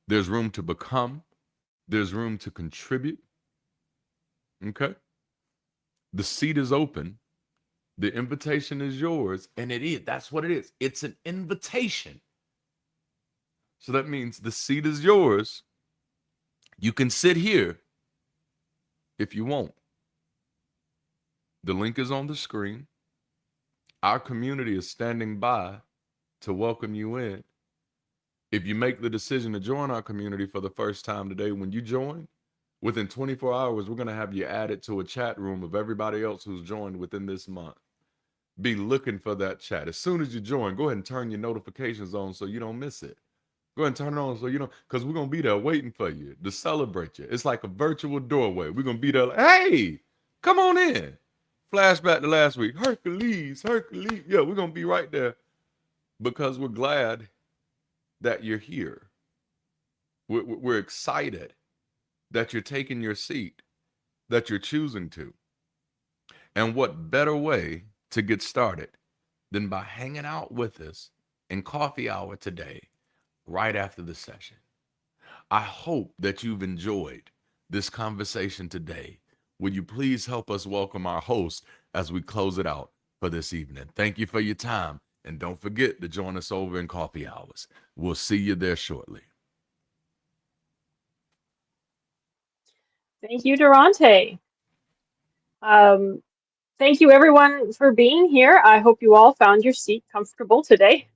There's room to become. There's room to contribute. Okay? The seat is open. The invitation is yours, and it is. That's what it is. It's an invitation. So that means the seat is yours. You can sit here if you want. The link is on the screen. Our community is standing by to welcome you in. If you make the decision to join our community for the first time today, when you join, within 24 hours, we're going to have you added to a chat room of everybody else who's joined within this month. Be looking for that chat. As soon as you join, go ahead and turn your notifications on so you don't miss it. Go ahead and turn it on so you don't, because we're going to be there waiting for you to celebrate you. It's like a virtual doorway. We're going to be there like, hey, come on in. Flashback to last week. Hercules. Yeah, we're going to be right there because we're glad that you're here. We're excited that you're taking your seat, that you're choosing to. And what better way to get started than by hanging out with us in coffee hour today, right after the session. I hope that you've enjoyed this conversation today. Will you please help us welcome our host as we close it out for this evening? Thank you for your time. And don't forget to join us over in coffee hours. We'll see you there shortly. Thank you, Darante. Um, Thank you, everyone, for being here. I hope you all found your seat comfortable today,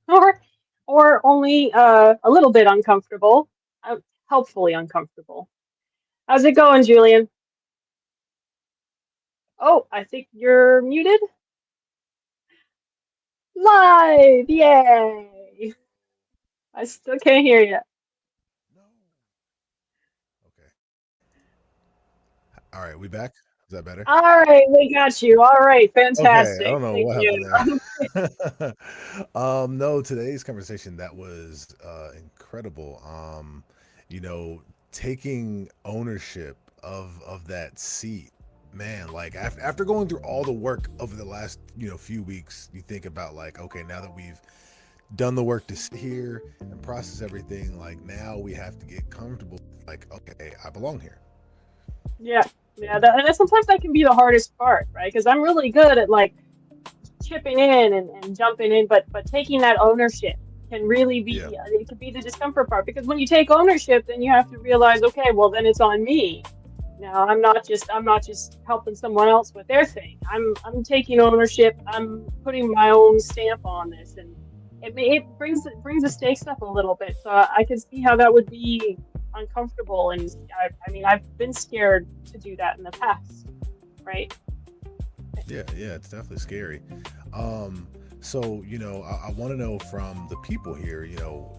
or only a little bit uncomfortable, uh, helpfully uncomfortable. How's it going, Julian? Oh, I think you're muted. Live, yay! I still can't hear you. No. Okay. All right, we back? Is that better? All right, we got you. All right, Okay, I fantastic. don't know Thank what you. happened there. No, today's conversation that was incredible. You know, taking ownership of that seat, man. Like after going through all the work over the last few weeks, you think about like, okay, now that we've done the work to sit here and process everything, like now we have to get comfortable. Like, okay, I belong here. Yeah, yeah. And sometimes that can be the hardest part, right? Because I'm really good at like chipping in and jumping in, but taking that ownership can really be Yeah. it could be the discomfort part because when you take ownership, then you have to realize, okay, well then it's on me. Now I'm not just helping someone else with their thing. I'm taking ownership. I'm putting my own stamp on this, and it brings the stakes up a little bit. So I can see how that would be uncomfortable, and I mean I've been scared to do that in the past, right? Yeah, it's definitely scary. So, I want to know from the people here,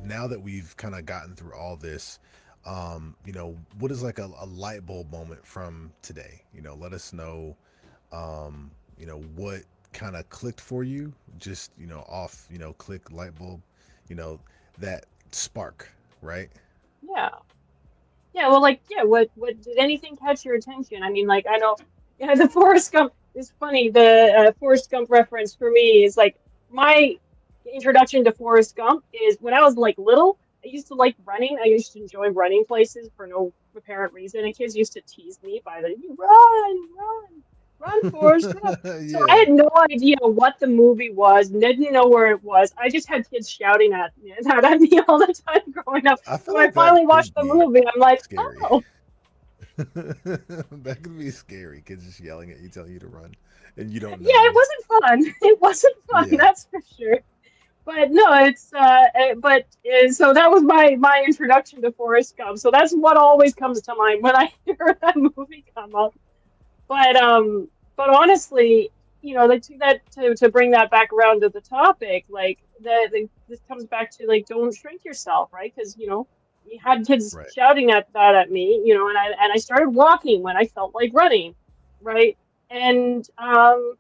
now that we've kind of gotten through all this, what is like a light bulb moment from today? Let us know, what kind of clicked for you, just, off, click light bulb, you know, that spark, right? Yeah. Yeah, well, like, yeah, what did anything catch your attention? I mean, like, I know, yeah, the Forrest Gump is funny. The Forrest Gump reference for me is like my introduction to Forrest Gump is when I was like little. I used to like running. I used to enjoy running places for no apparent reason, and kids used to tease me by the "You run, Forrest, run." So I Yeah. had no idea what the movie was, didn't know where it was. I just had kids shouting at me all the time growing up. I So feel when I like that finally watched could the be movie, I'm like, scary. oh, That could be scary. Kids just yelling at you, telling you to run, and you don't yeah, it know. wasn't fun. It wasn't fun, Yeah. that's for sure. But no, so that was my introduction to Forrest Gump. So that's what always comes to mind when I hear that movie come up. But but honestly, like to bring that back around to the topic, like this comes back to like don't shrink yourself, right? Because you had kids Right. shouting at that at me, and I started walking when I felt like running, right? And now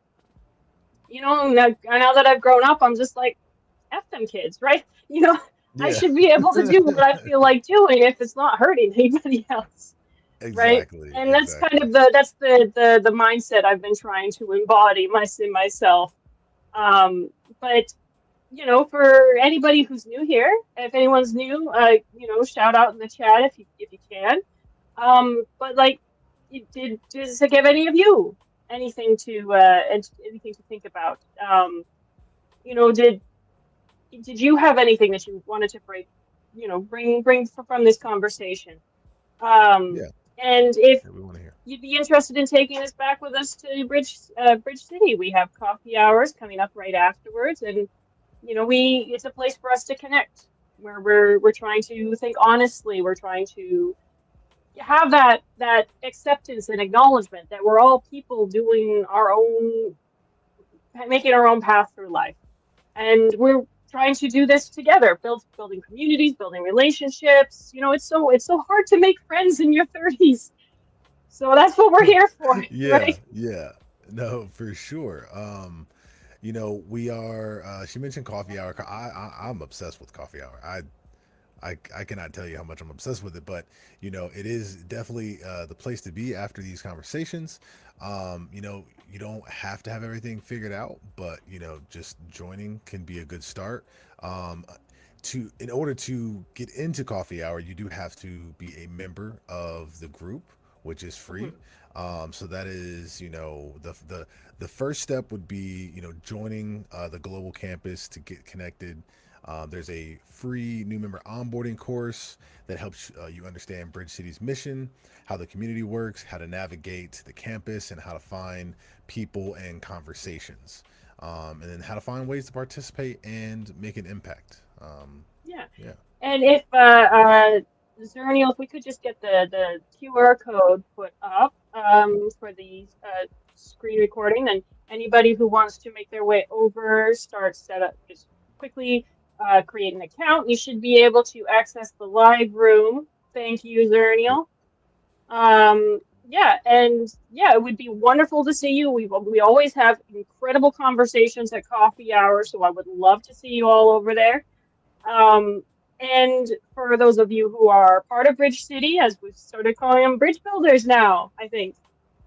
that I've grown up, I'm just like F them kids, right? I Yeah. should be able to do what I feel like doing if it's not hurting anybody else, right? Exactly. And that's kind Exactly. of the mindset I've been trying to embody in myself. Um, but for anybody who's new here, if anyone's new, shout out in the chat if you can. But like, does it give any of you anything to think about? You know, did you have anything that you wanted to bring from this conversation? Um, Yeah. and if Yeah, we want to hear. you'd be interested in taking us back with us to Bridge City, we have coffee hours coming up right afterwards, and we it's a place for us to connect, where we're trying to think honestly. We're trying to have that acceptance and acknowledgement that we're all people doing our own, making our own path through life, and we're trying to do this together, building communities, building relationships. It's so hard to make friends in your 30s, so that's what we're here for, Yeah. right? Yeah. No, for sure. We are. She mentioned coffee hour. I'm obsessed with coffee hour. I cannot tell you how much I'm obsessed with it, but it is definitely the place to be after these conversations. You don't have to have everything figured out, but just joining can be a good start. Um, in order to get into coffee hour, you do have to be a member of the group, which is free. So that is, the first step would be, joining the global campus to get connected. There's a free new member onboarding course that helps you understand Bridge City's mission, how the community works, how to navigate the campus, and how to find people and conversations, and then how to find ways to participate and make an impact. Yeah. Yeah. And if Zernial, if we could just get the QR code put up for the screen recording, then anybody who wants to make their way over, set up, just quickly create an account. You should be able to access the live room. Thank you, Zernial. It would be wonderful to see you. We always have incredible conversations at coffee hour, so I would love to see you all over there. And for those of you who are part of Bridge City, as we've started calling them Bridge Builders now, I think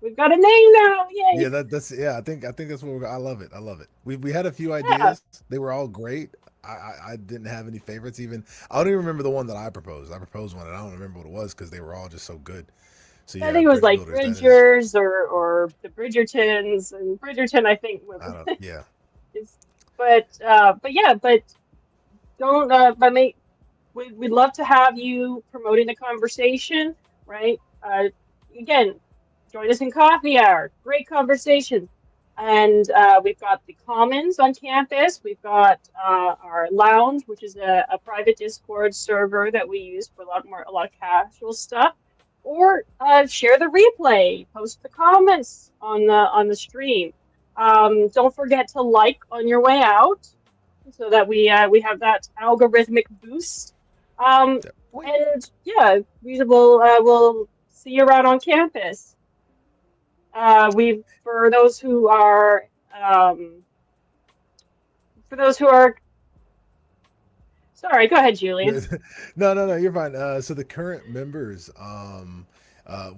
we've got a name now. Yay! Yeah, I think that's what I love it. I love it. We had a few ideas. They were all great. I didn't have any favorites. Even I don't even remember the one that I proposed. I proposed one and I don't remember what it was because they were all just so good. So yeah, I think it was like Builders, Bridgers or the Bridgertons, and Bridgerton I think was. Yeah. But don't we'd love to have you promoting the conversation, right? Again, join us in coffee hour. Great conversations. And we've got the Commons on campus. We've got our Lounge, which is a private Discord server that we use for a lot of casual stuff. Or share the replay, post the comments on the stream. Don't forget to like on your way out, so that we have that algorithmic boost. And yeah, we'll see you around on campus. For those who are sorry, go ahead, Julian. No, you're fine. So the current members,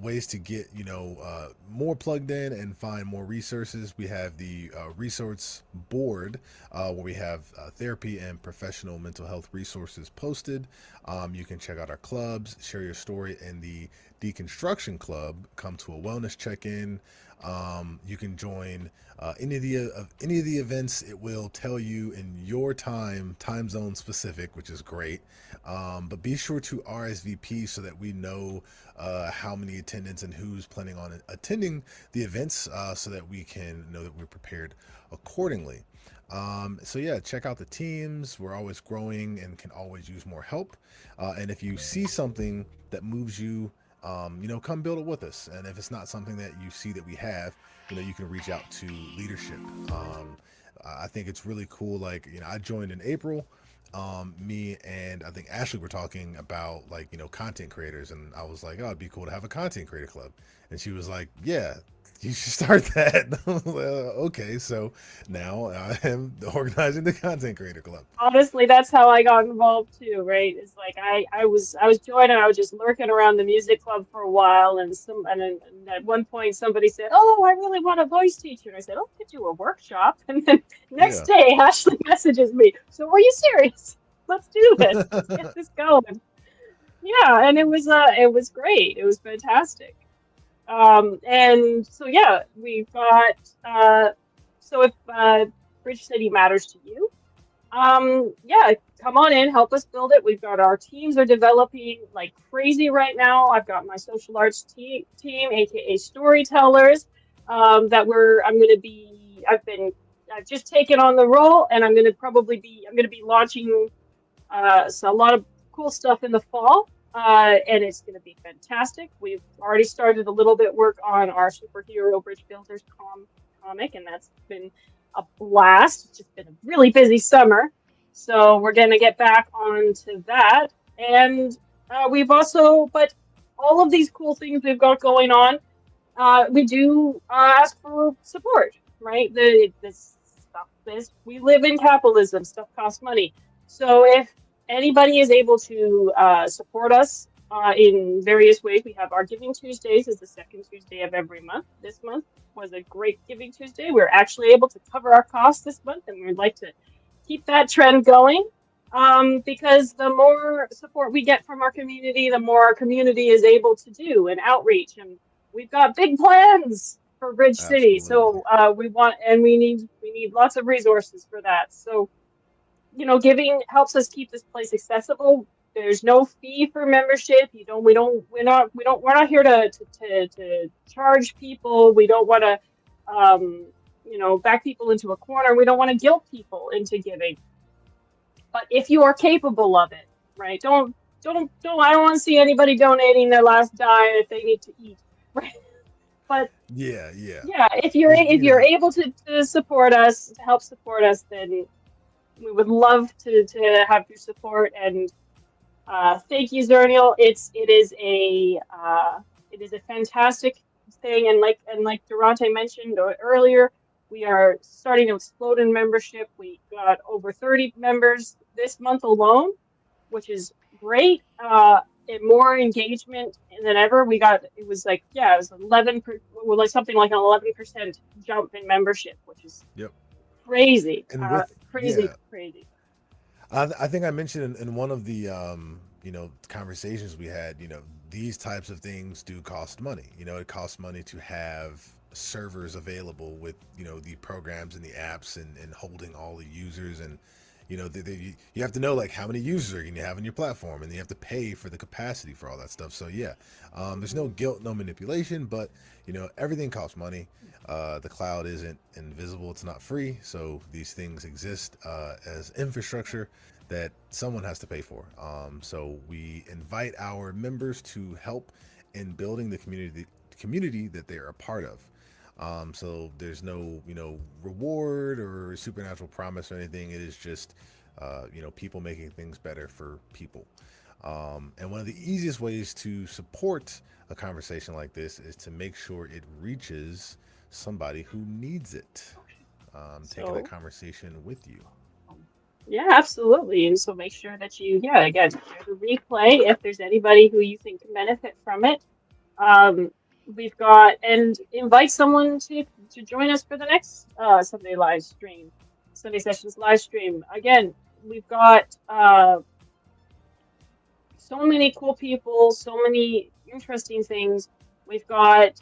ways to get more plugged in and find more resources. We have the resource board where we have therapy and professional mental health resources posted. You can check out our clubs, share your story in the Deconstruction Club, come to a wellness check-in. You can join any of the events. It will tell you in your time zone specific, which is great. But be sure to RSVP so that we know how many attendants and who's planning on attending the events, so that we can know that we're prepared accordingly. So yeah, check out the teams. We're always growing and can always use more help. And if you see something that moves you, come build it with us. And if it's not something that you see that we have, you can reach out to leadership. I think it's really cool. Like, I joined in April. Me and I think Ashley were talking about content creators, and I was like, oh, it'd be cool to have a content creator club. And she was like, yeah, you should start that. I was like, okay, so now I am organizing the content creator club. Honestly, that's how I got involved too, right? It's like I was joining, I was just lurking around the music club for a while, and at one point somebody said, oh, I really want a voice teacher. And I said, oh, I could do a workshop. And then next day Ashley messages me, so are you serious? Let's do this. Let's get this going. Yeah, and it was great. It was fantastic. And so yeah, we've got so if Bridge City matters to you, come on in, help us build it. We've got our teams are developing like crazy right now. I've got my social arts team, aka storytellers, I've just taken on the role, and I'm going to be launching a lot of cool stuff in the fall. And it's going to be fantastic. We've already started a little bit work on our superhero Bridge Builders comic, and that's been a blast. It's just been a really busy summer, so we're going to get back onto that. And but all of these cool things we've got going on, we do ask for support, right? This stuff is, we live in capitalism. Stuff costs money, so if anybody is able to support us in various ways. We have our Giving Tuesdays is the second Tuesday of every month. This month was a great Giving Tuesday. We're actually able to cover our costs this month, and we'd like to keep that trend going, because the more support we get from our community, the more our community is able to do and outreach. And we've got big plans for Bridge City. So we need lots of resources for that. So, giving helps us keep this place accessible. There's no fee for membership. We're not here to charge people. We don't want to, back people into a corner. We don't want to guilt people into giving. But if you are capable of it, right? I don't want to see anybody donating their last dime if they need to eat, right? But yeah, if you're able to support us, to help support us, then we would love to have your support. And thank you, Zernial. It is a fantastic thing, and like Darante mentioned earlier, we are starting to explode in membership. We got over 30 members this month alone, which is great. And more engagement than ever. It was 11, something like an 11% jump in membership, which is crazy. And crazy. I think I mentioned in one of the conversations we had, these types of things do cost money. It costs money to have servers available with the programs and the apps and holding all the users, and you have to know like how many users are you have on your platform, and you have to pay for the capacity for all that stuff. So there's no guilt, no manipulation, but everything costs money. The cloud isn't invisible, it's not free, so these things exist as infrastructure that someone has to pay for. So we invite our members to help in building the community that they are a part of. So there's no reward or supernatural promise or anything. It is just people making things better for people. And one of the easiest ways to support a conversation like this is to make sure it reaches somebody who needs it. Taking that conversation with you. Yeah, absolutely. And so make sure that again, share the replay if there's anybody who you think can benefit from it. And invite someone to join us for the next Sunday Sessions live stream. Again, we've got so many cool people, so many interesting things. We've got,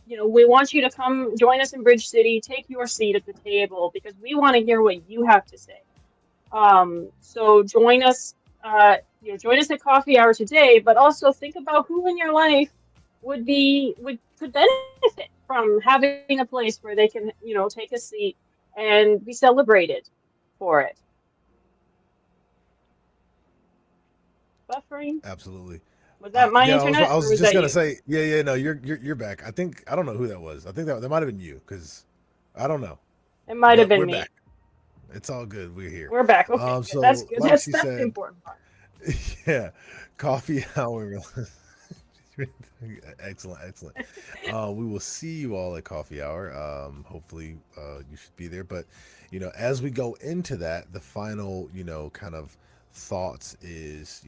we want you to come join us in Bridge City, take your seat at the table, because we want to hear what you have to say. So join us, join us at coffee hour today, but also think about who in your life could benefit from having a place where they can, take a seat and be celebrated for it. Buffering? Absolutely. Was that my internet? I was just gonna say, no, you're back. I don't know who that was. I think that might have been you, because I don't know. It might have been me. Back. It's all good. We're here. We're back. Okay, so that's good. Like that's said, the important part. Yeah, coffee hour. Excellent. We will see you all at coffee hour. Hopefully, you should be there. But as we go into that, the final kind of thoughts is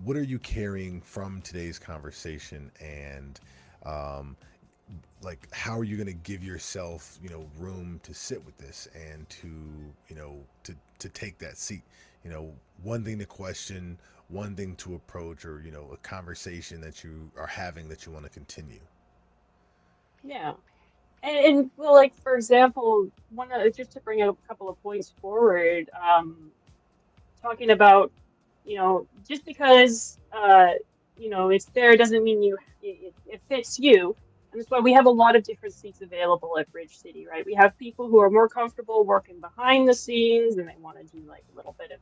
what are you carrying from today's conversation, and like how are you going to give yourself room to sit with this and to take that seat. One thing to question, one thing to approach, or a conversation that you are having that you want to continue. Yeah. And well, like for example, just to bring a couple of points forward, talking about just because it's there doesn't mean it fits you. And that's why we have a lot of different seats available at Bridge City, right? We have people who are more comfortable working behind the scenes and they want to do like a little bit of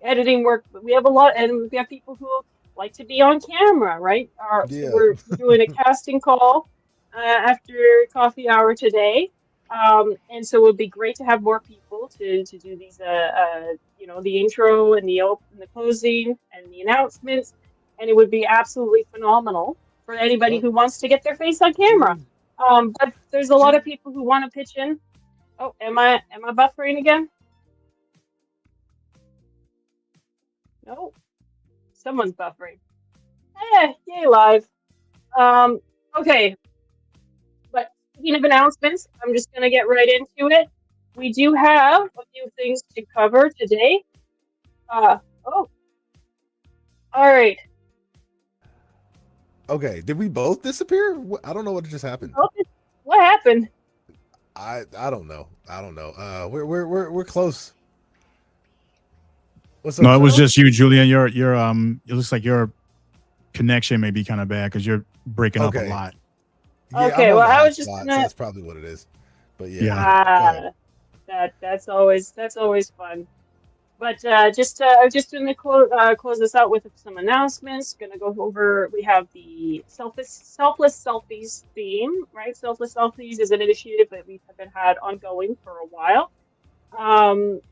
editing work, but we have we have people who like to be on camera, right? So we're doing a casting call after coffee hour today. And so it would be great to have more people to do these, the intro and the closing and the announcements. And it would be absolutely phenomenal for anybody who wants to get their face on camera. But there's a lot of people who want to pitch in. Oh, am I buffering again? No, someone's buffering. Yay, live. Okay. But speaking of announcements, I'm just going to get right into it. We do have a few things to cover today. All right. Okay, did we both disappear? I don't know what just happened. What happened? I don't know. I don't know. We're close. What's up? No, it was Sean? just you, Julian. Your it looks like your connection may be kind of bad because you're breaking up a Okay. lot. Yeah, Okay, I'm on well, the I was just hotspot, so gonna. that's probably what it is. But yeah, Yeah. go ahead. That's always fun. But just going to close this out with some announcements. Going to go over. We have the selfless selfies theme, right? Selfless selfies is an initiative that we have been had ongoing for a while,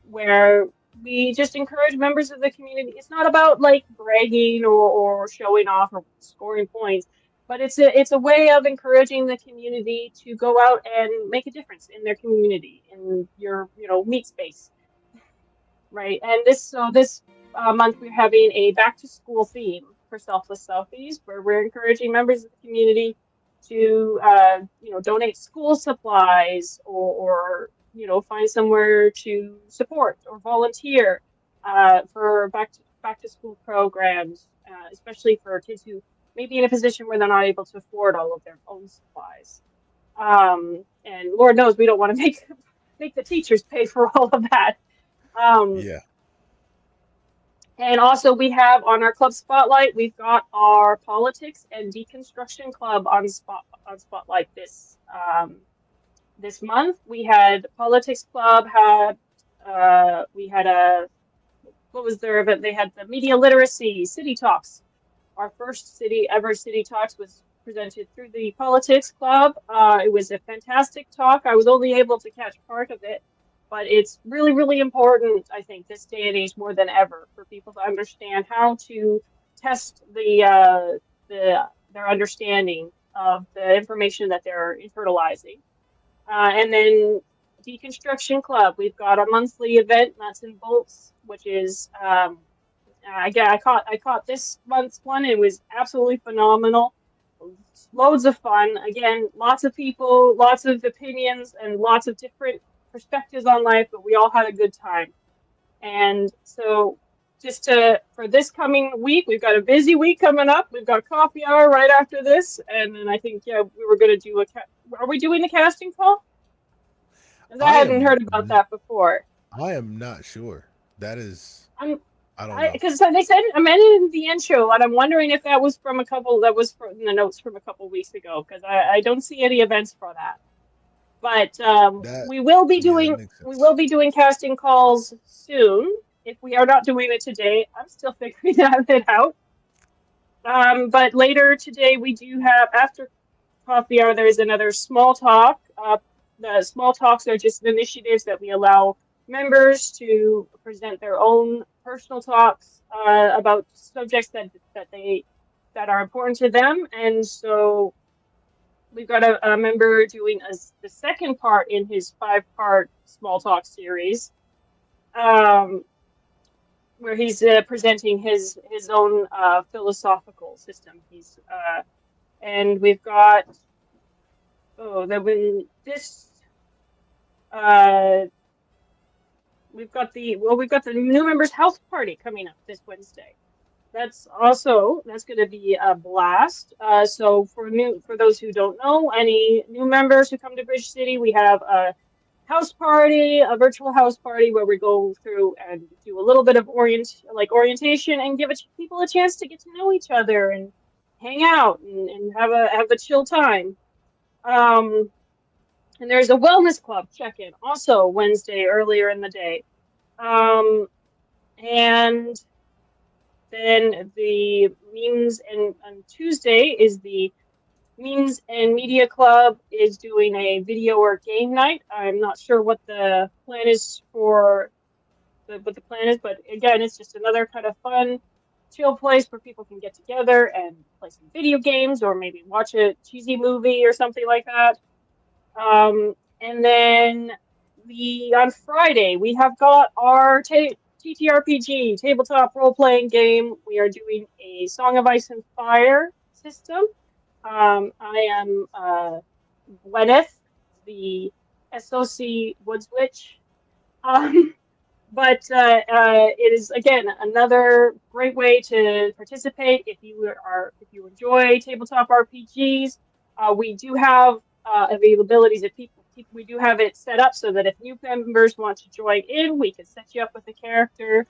where we just encourage members of the community. It's not about like bragging or showing off or scoring points, but it's a way of encouraging the community to go out and make a difference in their community, in your meet space. Right. And this month we're having a back to school theme for selfless selfies, where we're encouraging members of the community to donate school supplies or find somewhere to support or volunteer for back to school programs, especially for kids who may be in a position where they're not able to afford all of their own supplies. And Lord knows we don't want to make the teachers pay for all of that. Um, Yeah. and also we have on our club spotlight, we've got our politics and deconstruction club on spotlight this month. We had politics club had we had a what was their event? They had the media literacy city talks. Our first city talks was presented through the politics club. It was a fantastic talk. I was only able to catch part of it, but it's really, really important, I think, this day and age more than ever for people to understand how to test their understanding of the information that they're internalizing. And then Deconstruction Club, we've got a monthly event, nuts and bolts, which is I caught this month's one. It was absolutely phenomenal. Loads of fun. Again, lots of people, lots of opinions, and lots of different perspectives on life, but we all had a good time. And so, for this coming week, we've got a busy week coming up. We've got coffee hour right after this, and then I think we were going to do Are we doing a casting call? 'Cause I I hadn't am heard about that before. I am not sure. That is I'm I don't know. Because they said amended in the intro, and I'm wondering if that was from the notes from a couple weeks ago, because I don't see any events for that. But That we will be yeah, that doing makes sense. casting calls soon. If we are not doing it today, I'm still figuring that out. But later today we do have after coffee hour. There is another small talk. The small talks are just initiatives that we allow members to present their own personal talks about subjects that are important to them. And so we've got a member doing the second part in his 5-part small talk series, um, where he's presenting his own philosophical system. And we've got this we've got the new members house party coming up this Wednesday. That's going to be a blast. So for those who don't know, any new members who come to Bridge City, we have a a virtual house party where we go through and do a little bit of orientation and give people a chance to get to know each other and hang out and have a chill time. And there's a wellness club check-in also Wednesday earlier in the day. And then the memes and on Tuesday is the Memes and Media Club is doing a video or game night. I'm not sure what the plan is but again, it's just another kind of fun, chill place where people can get together and play some video games or maybe watch a cheesy movie or something like that. And then on Friday we have got our TTRPG tabletop role playing game. We are doing a Song of Ice and Fire system. I am Gwyneth, the SOC Woods Witch. But it is, again, another great way to participate if you enjoy tabletop RPGs. We do have availabilities if we do have it set up so that if new members want to join in, we can set you up with a character.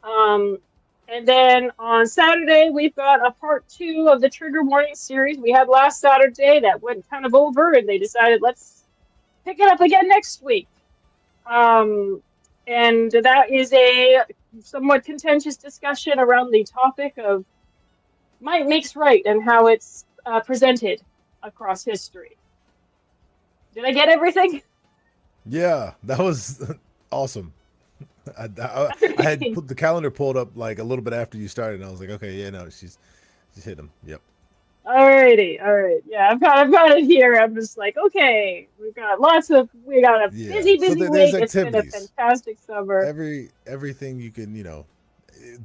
And then on Saturday, we've got a part 2 of the Trigger Warning series we had last Saturday that went kind of over, and they decided let's pick it up again next week. And that is a somewhat contentious discussion around the topic of might makes right and how it's presented across history. Did I get everything? Yeah, that was awesome. I had put the calendar pulled up like a little bit after you started, and I was like, okay, yeah, no, she's hit him. Yep. Alrighty, all right. Yeah, I've got it here. I'm just like, okay, we got a busy week. It's been a fantastic summer. Everything you can,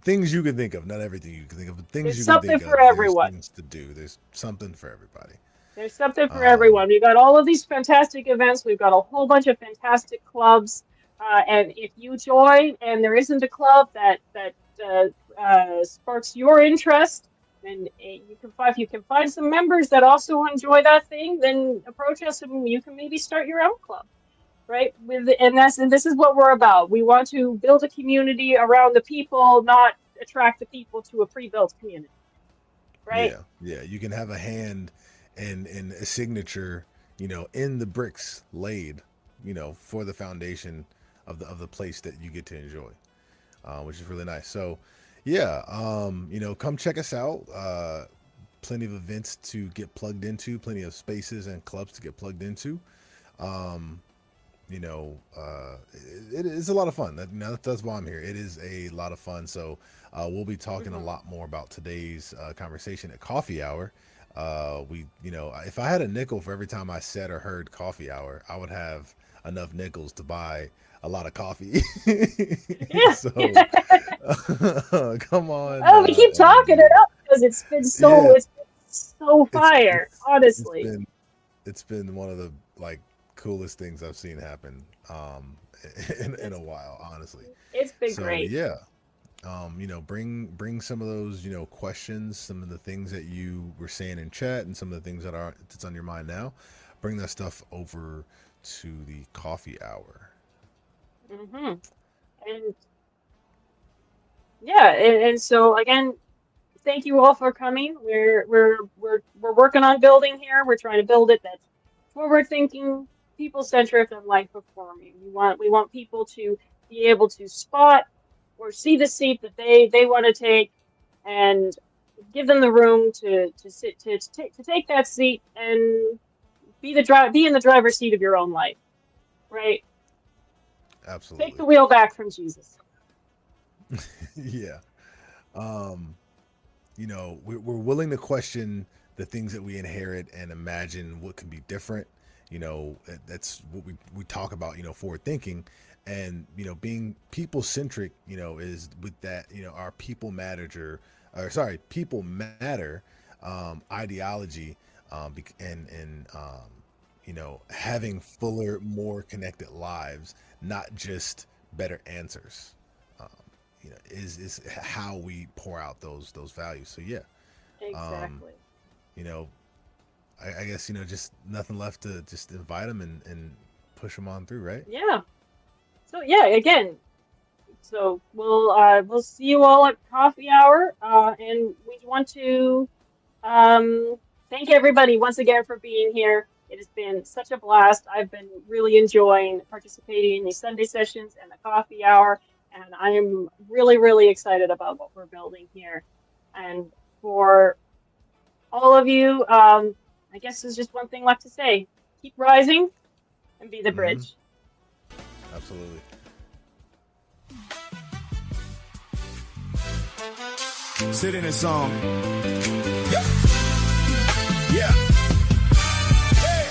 things you can think of, not everything you can think of, but things There's you can something think of. for everyone. Things to do. There's something for everybody. There's something for everyone. We've got all of these fantastic events. We've got a whole bunch of fantastic clubs. And if you join and there isn't a club that sparks your interest, then if you can find some members that also enjoy that thing, then approach us and you can maybe start your own club, right? And this is what we're about. We want to build a community around the people, not attract the people to a pre-built community, right? Yeah. You can have a hand and a signature, in the bricks laid, for the foundation of the place that you get to enjoy, which is really nice. So yeah, come check us out. Plenty of events to get plugged into, plenty of spaces and clubs to get plugged into. It is a lot of fun. That's why I'm here. It is a lot of fun. So we'll be talking a lot more about today's conversation at coffee hour. If I had a nickel for every time I said or heard coffee hour, I would have enough nickels to buy a lot of coffee. So come on. Oh, we keep talking it up because it's been so fire. Honestly, it's been one of the coolest things I've seen happen in a while. Honestly, it's been great. Yeah. Bring some of those, questions, some of the things that you were saying in chat, and some of the things that's on your mind now. Bring that stuff over to the coffee hour. And so again, thank you all for coming. We're working on building here. We're trying to build it that's forward thinking, people centric, and life performing. We want people to be able to spot or see the seat that they want to take, and give them the room to take that seat and be in the driver's seat of your own life, right? Absolutely. Take the wheel back from Jesus. Yeah. We're willing to question the things that we inherit and imagine what can be different. That's what we talk about, forward thinking. And, being people centric, is with that, our people matter ideology, and having fuller, more connected lives, not just better answers, is how we pour out those values. So yeah, exactly. I guess, just nothing left to just invite them and push them on through, right? Yeah. So yeah, again, so we'll see you all at coffee hour, and we want to thank everybody once again for being here. It has been such a blast. I've been really enjoying participating in these Sunday sessions and the coffee hour, and I am really, really excited about what we're building here. And for all of you, I guess there's just one thing left to say: keep rising and be the bridge. Absolutely. Sit in a song. Yeah. Hey.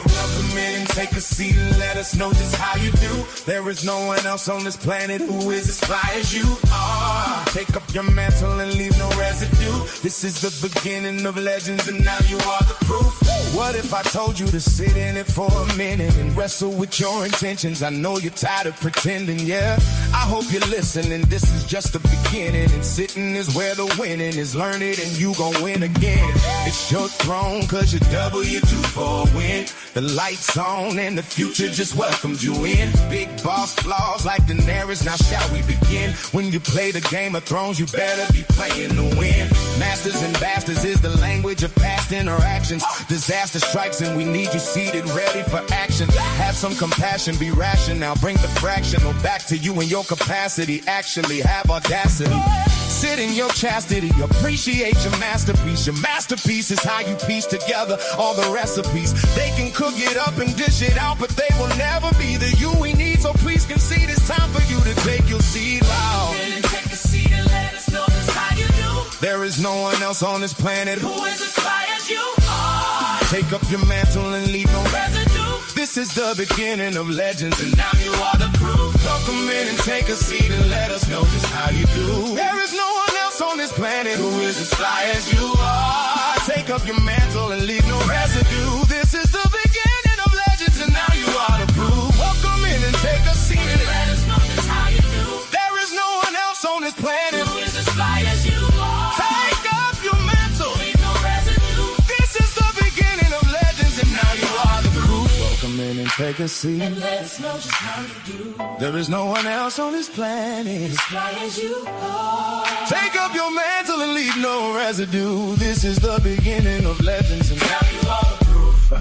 Welcome in and take a seat and let us know just how you do. There is no one else on this planet who is as fly as you are. Take up your mantle and leave no residue. This is the beginning of legends, and now you are the proof. What if I told you to sit in it for a minute and wrestle with your intentions? I know you're tired of pretending, yeah. I hope you're listening. This is just the beginning, and sitting is where the winning is. Learn it and you gon' win again. It's your throne, cause you're W2 for a win. The lights on and the future just welcomed you in. Big boss flaws like Daenerys, now shall we begin? When you play the Game of Thrones, you better be playing to win. Masters and bastards is the language of past interactions. Disaster strikes and we need you seated, ready for action. Have some compassion, be rational. Bring the fractional back to you in your capacity. Actually have audacity. Sit in your chastity, appreciate your masterpiece. Your masterpiece is how you piece together all the recipes. They can cook it up and dish it out, but they will never be the you we need. So please concede, it's time for you to take your seat loud. Take a seat and let us know just how you do. There is no one else on this planet Who is as fly as you are? Take up your mantle and leave no Residue. This is the beginning of legends, and now you are the proof. Welcome in and take a seat and let us know just how you do. There is no one else on this planet who is as fly as you are. Take up your mantle and leave no residue. This is the beginning of legends, and now you are the proof. Welcome in and take a seat and Let us know just how you do. there is no one else on this planet. Who is as fly as you are? Take up your mantle. Leave no residue. This is the beginning of legends, and now you are the proof. Welcome in and take a seat. And let us know just how you do. There is no one else on this planet. As fly as you are. Take up your mantle and leave no residue. This is the beginning of legends, and now you are the proof.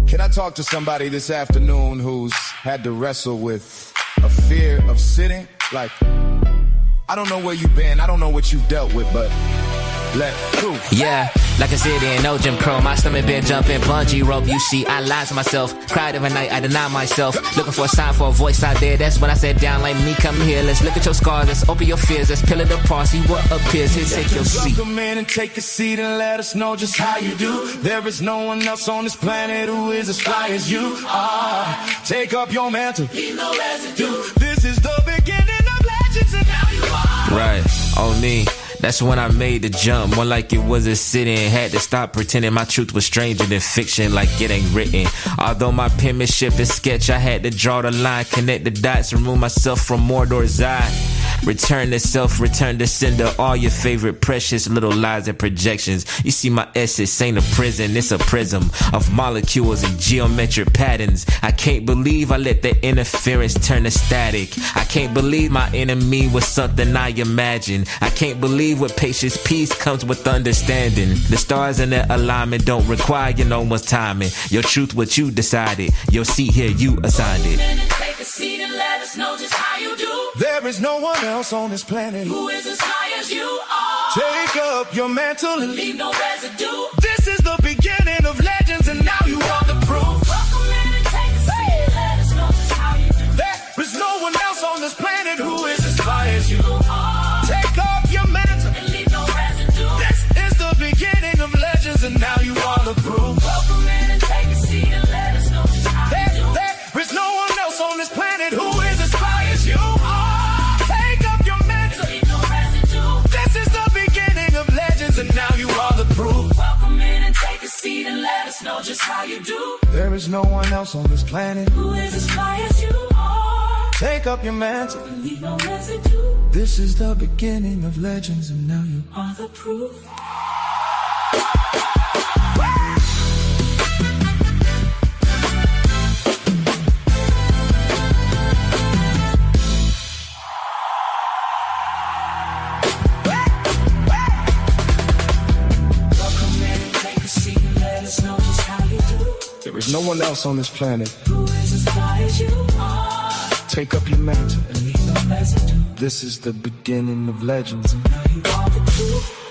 Can I talk to somebody this afternoon who's had to wrestle with a fear of sitting? Like, I don't know where you've been, I don't know what you've dealt with, but let proof. Yeah, like I said in no Jim Crow, my stomach been jumping bungee rope. You see, I lied to myself, cried every night, I denied myself. Looking for a sign for a voice out there. That's when I sat down like me, come here. Let's look at your scars, let's open your fears, let's peel it apart, see what appears. Here, take your seat. Welcome in and take a seat and let us know just how you do. There is no one else on this planet who is as fly as you are. Take up your mantle. Leave no residue. This is the beginning of legends, and now you are. Right, on me. That's when I made the jump, more like it was a sit-in. Had to stop pretending my truth was stranger than fiction, like it ain't written. Although my penmanship is sketch, I had to draw the line, connect the dots, remove myself from Mordor's eye. Return to self, return to sender, all your favorite precious little lies and projections. You see, my essence ain't a prison, it's a prism of molecules and geometric patterns. I can't believe I let the interference turn to static. I can't believe my enemy was something I imagined. I can't believe with patience, peace comes with understanding. The stars in their alignment don't require no one's timing. Your truth, what you decided. Your seat here, you assigned it. Take a seat and let us know just how you do. There is no one else on this planet Who is as high as you are? take up your mantle and Leave no residue. this is the beginning of legends, and now you are the proof. Welcome in and take a seat. Let us know just how you do. There is no one else on this planet who is as fly as you are. Take up your mantle. And leave no residue. This is the beginning of legends, and now you are the proof. Welcome in and take a seat and let us know just how you do. There is no one else on this planet who is as fly as you are. Take up your mantle. Leave no residue. This is the beginning of legends, and now you are the proof. Welcome in and take a seat and let us know just how you do. There is no one else on this planet. Who is as fly as you are? Take up your mantle. And leave no residue. This is the beginning of legends, and now you Are the proof. Welcome in and take a seat and let us know just how you do. There is no one else on this planet. Who is as fly as you are? Take up your mantle. And leave no residue. This is the beginning of legends. Now you are the proof.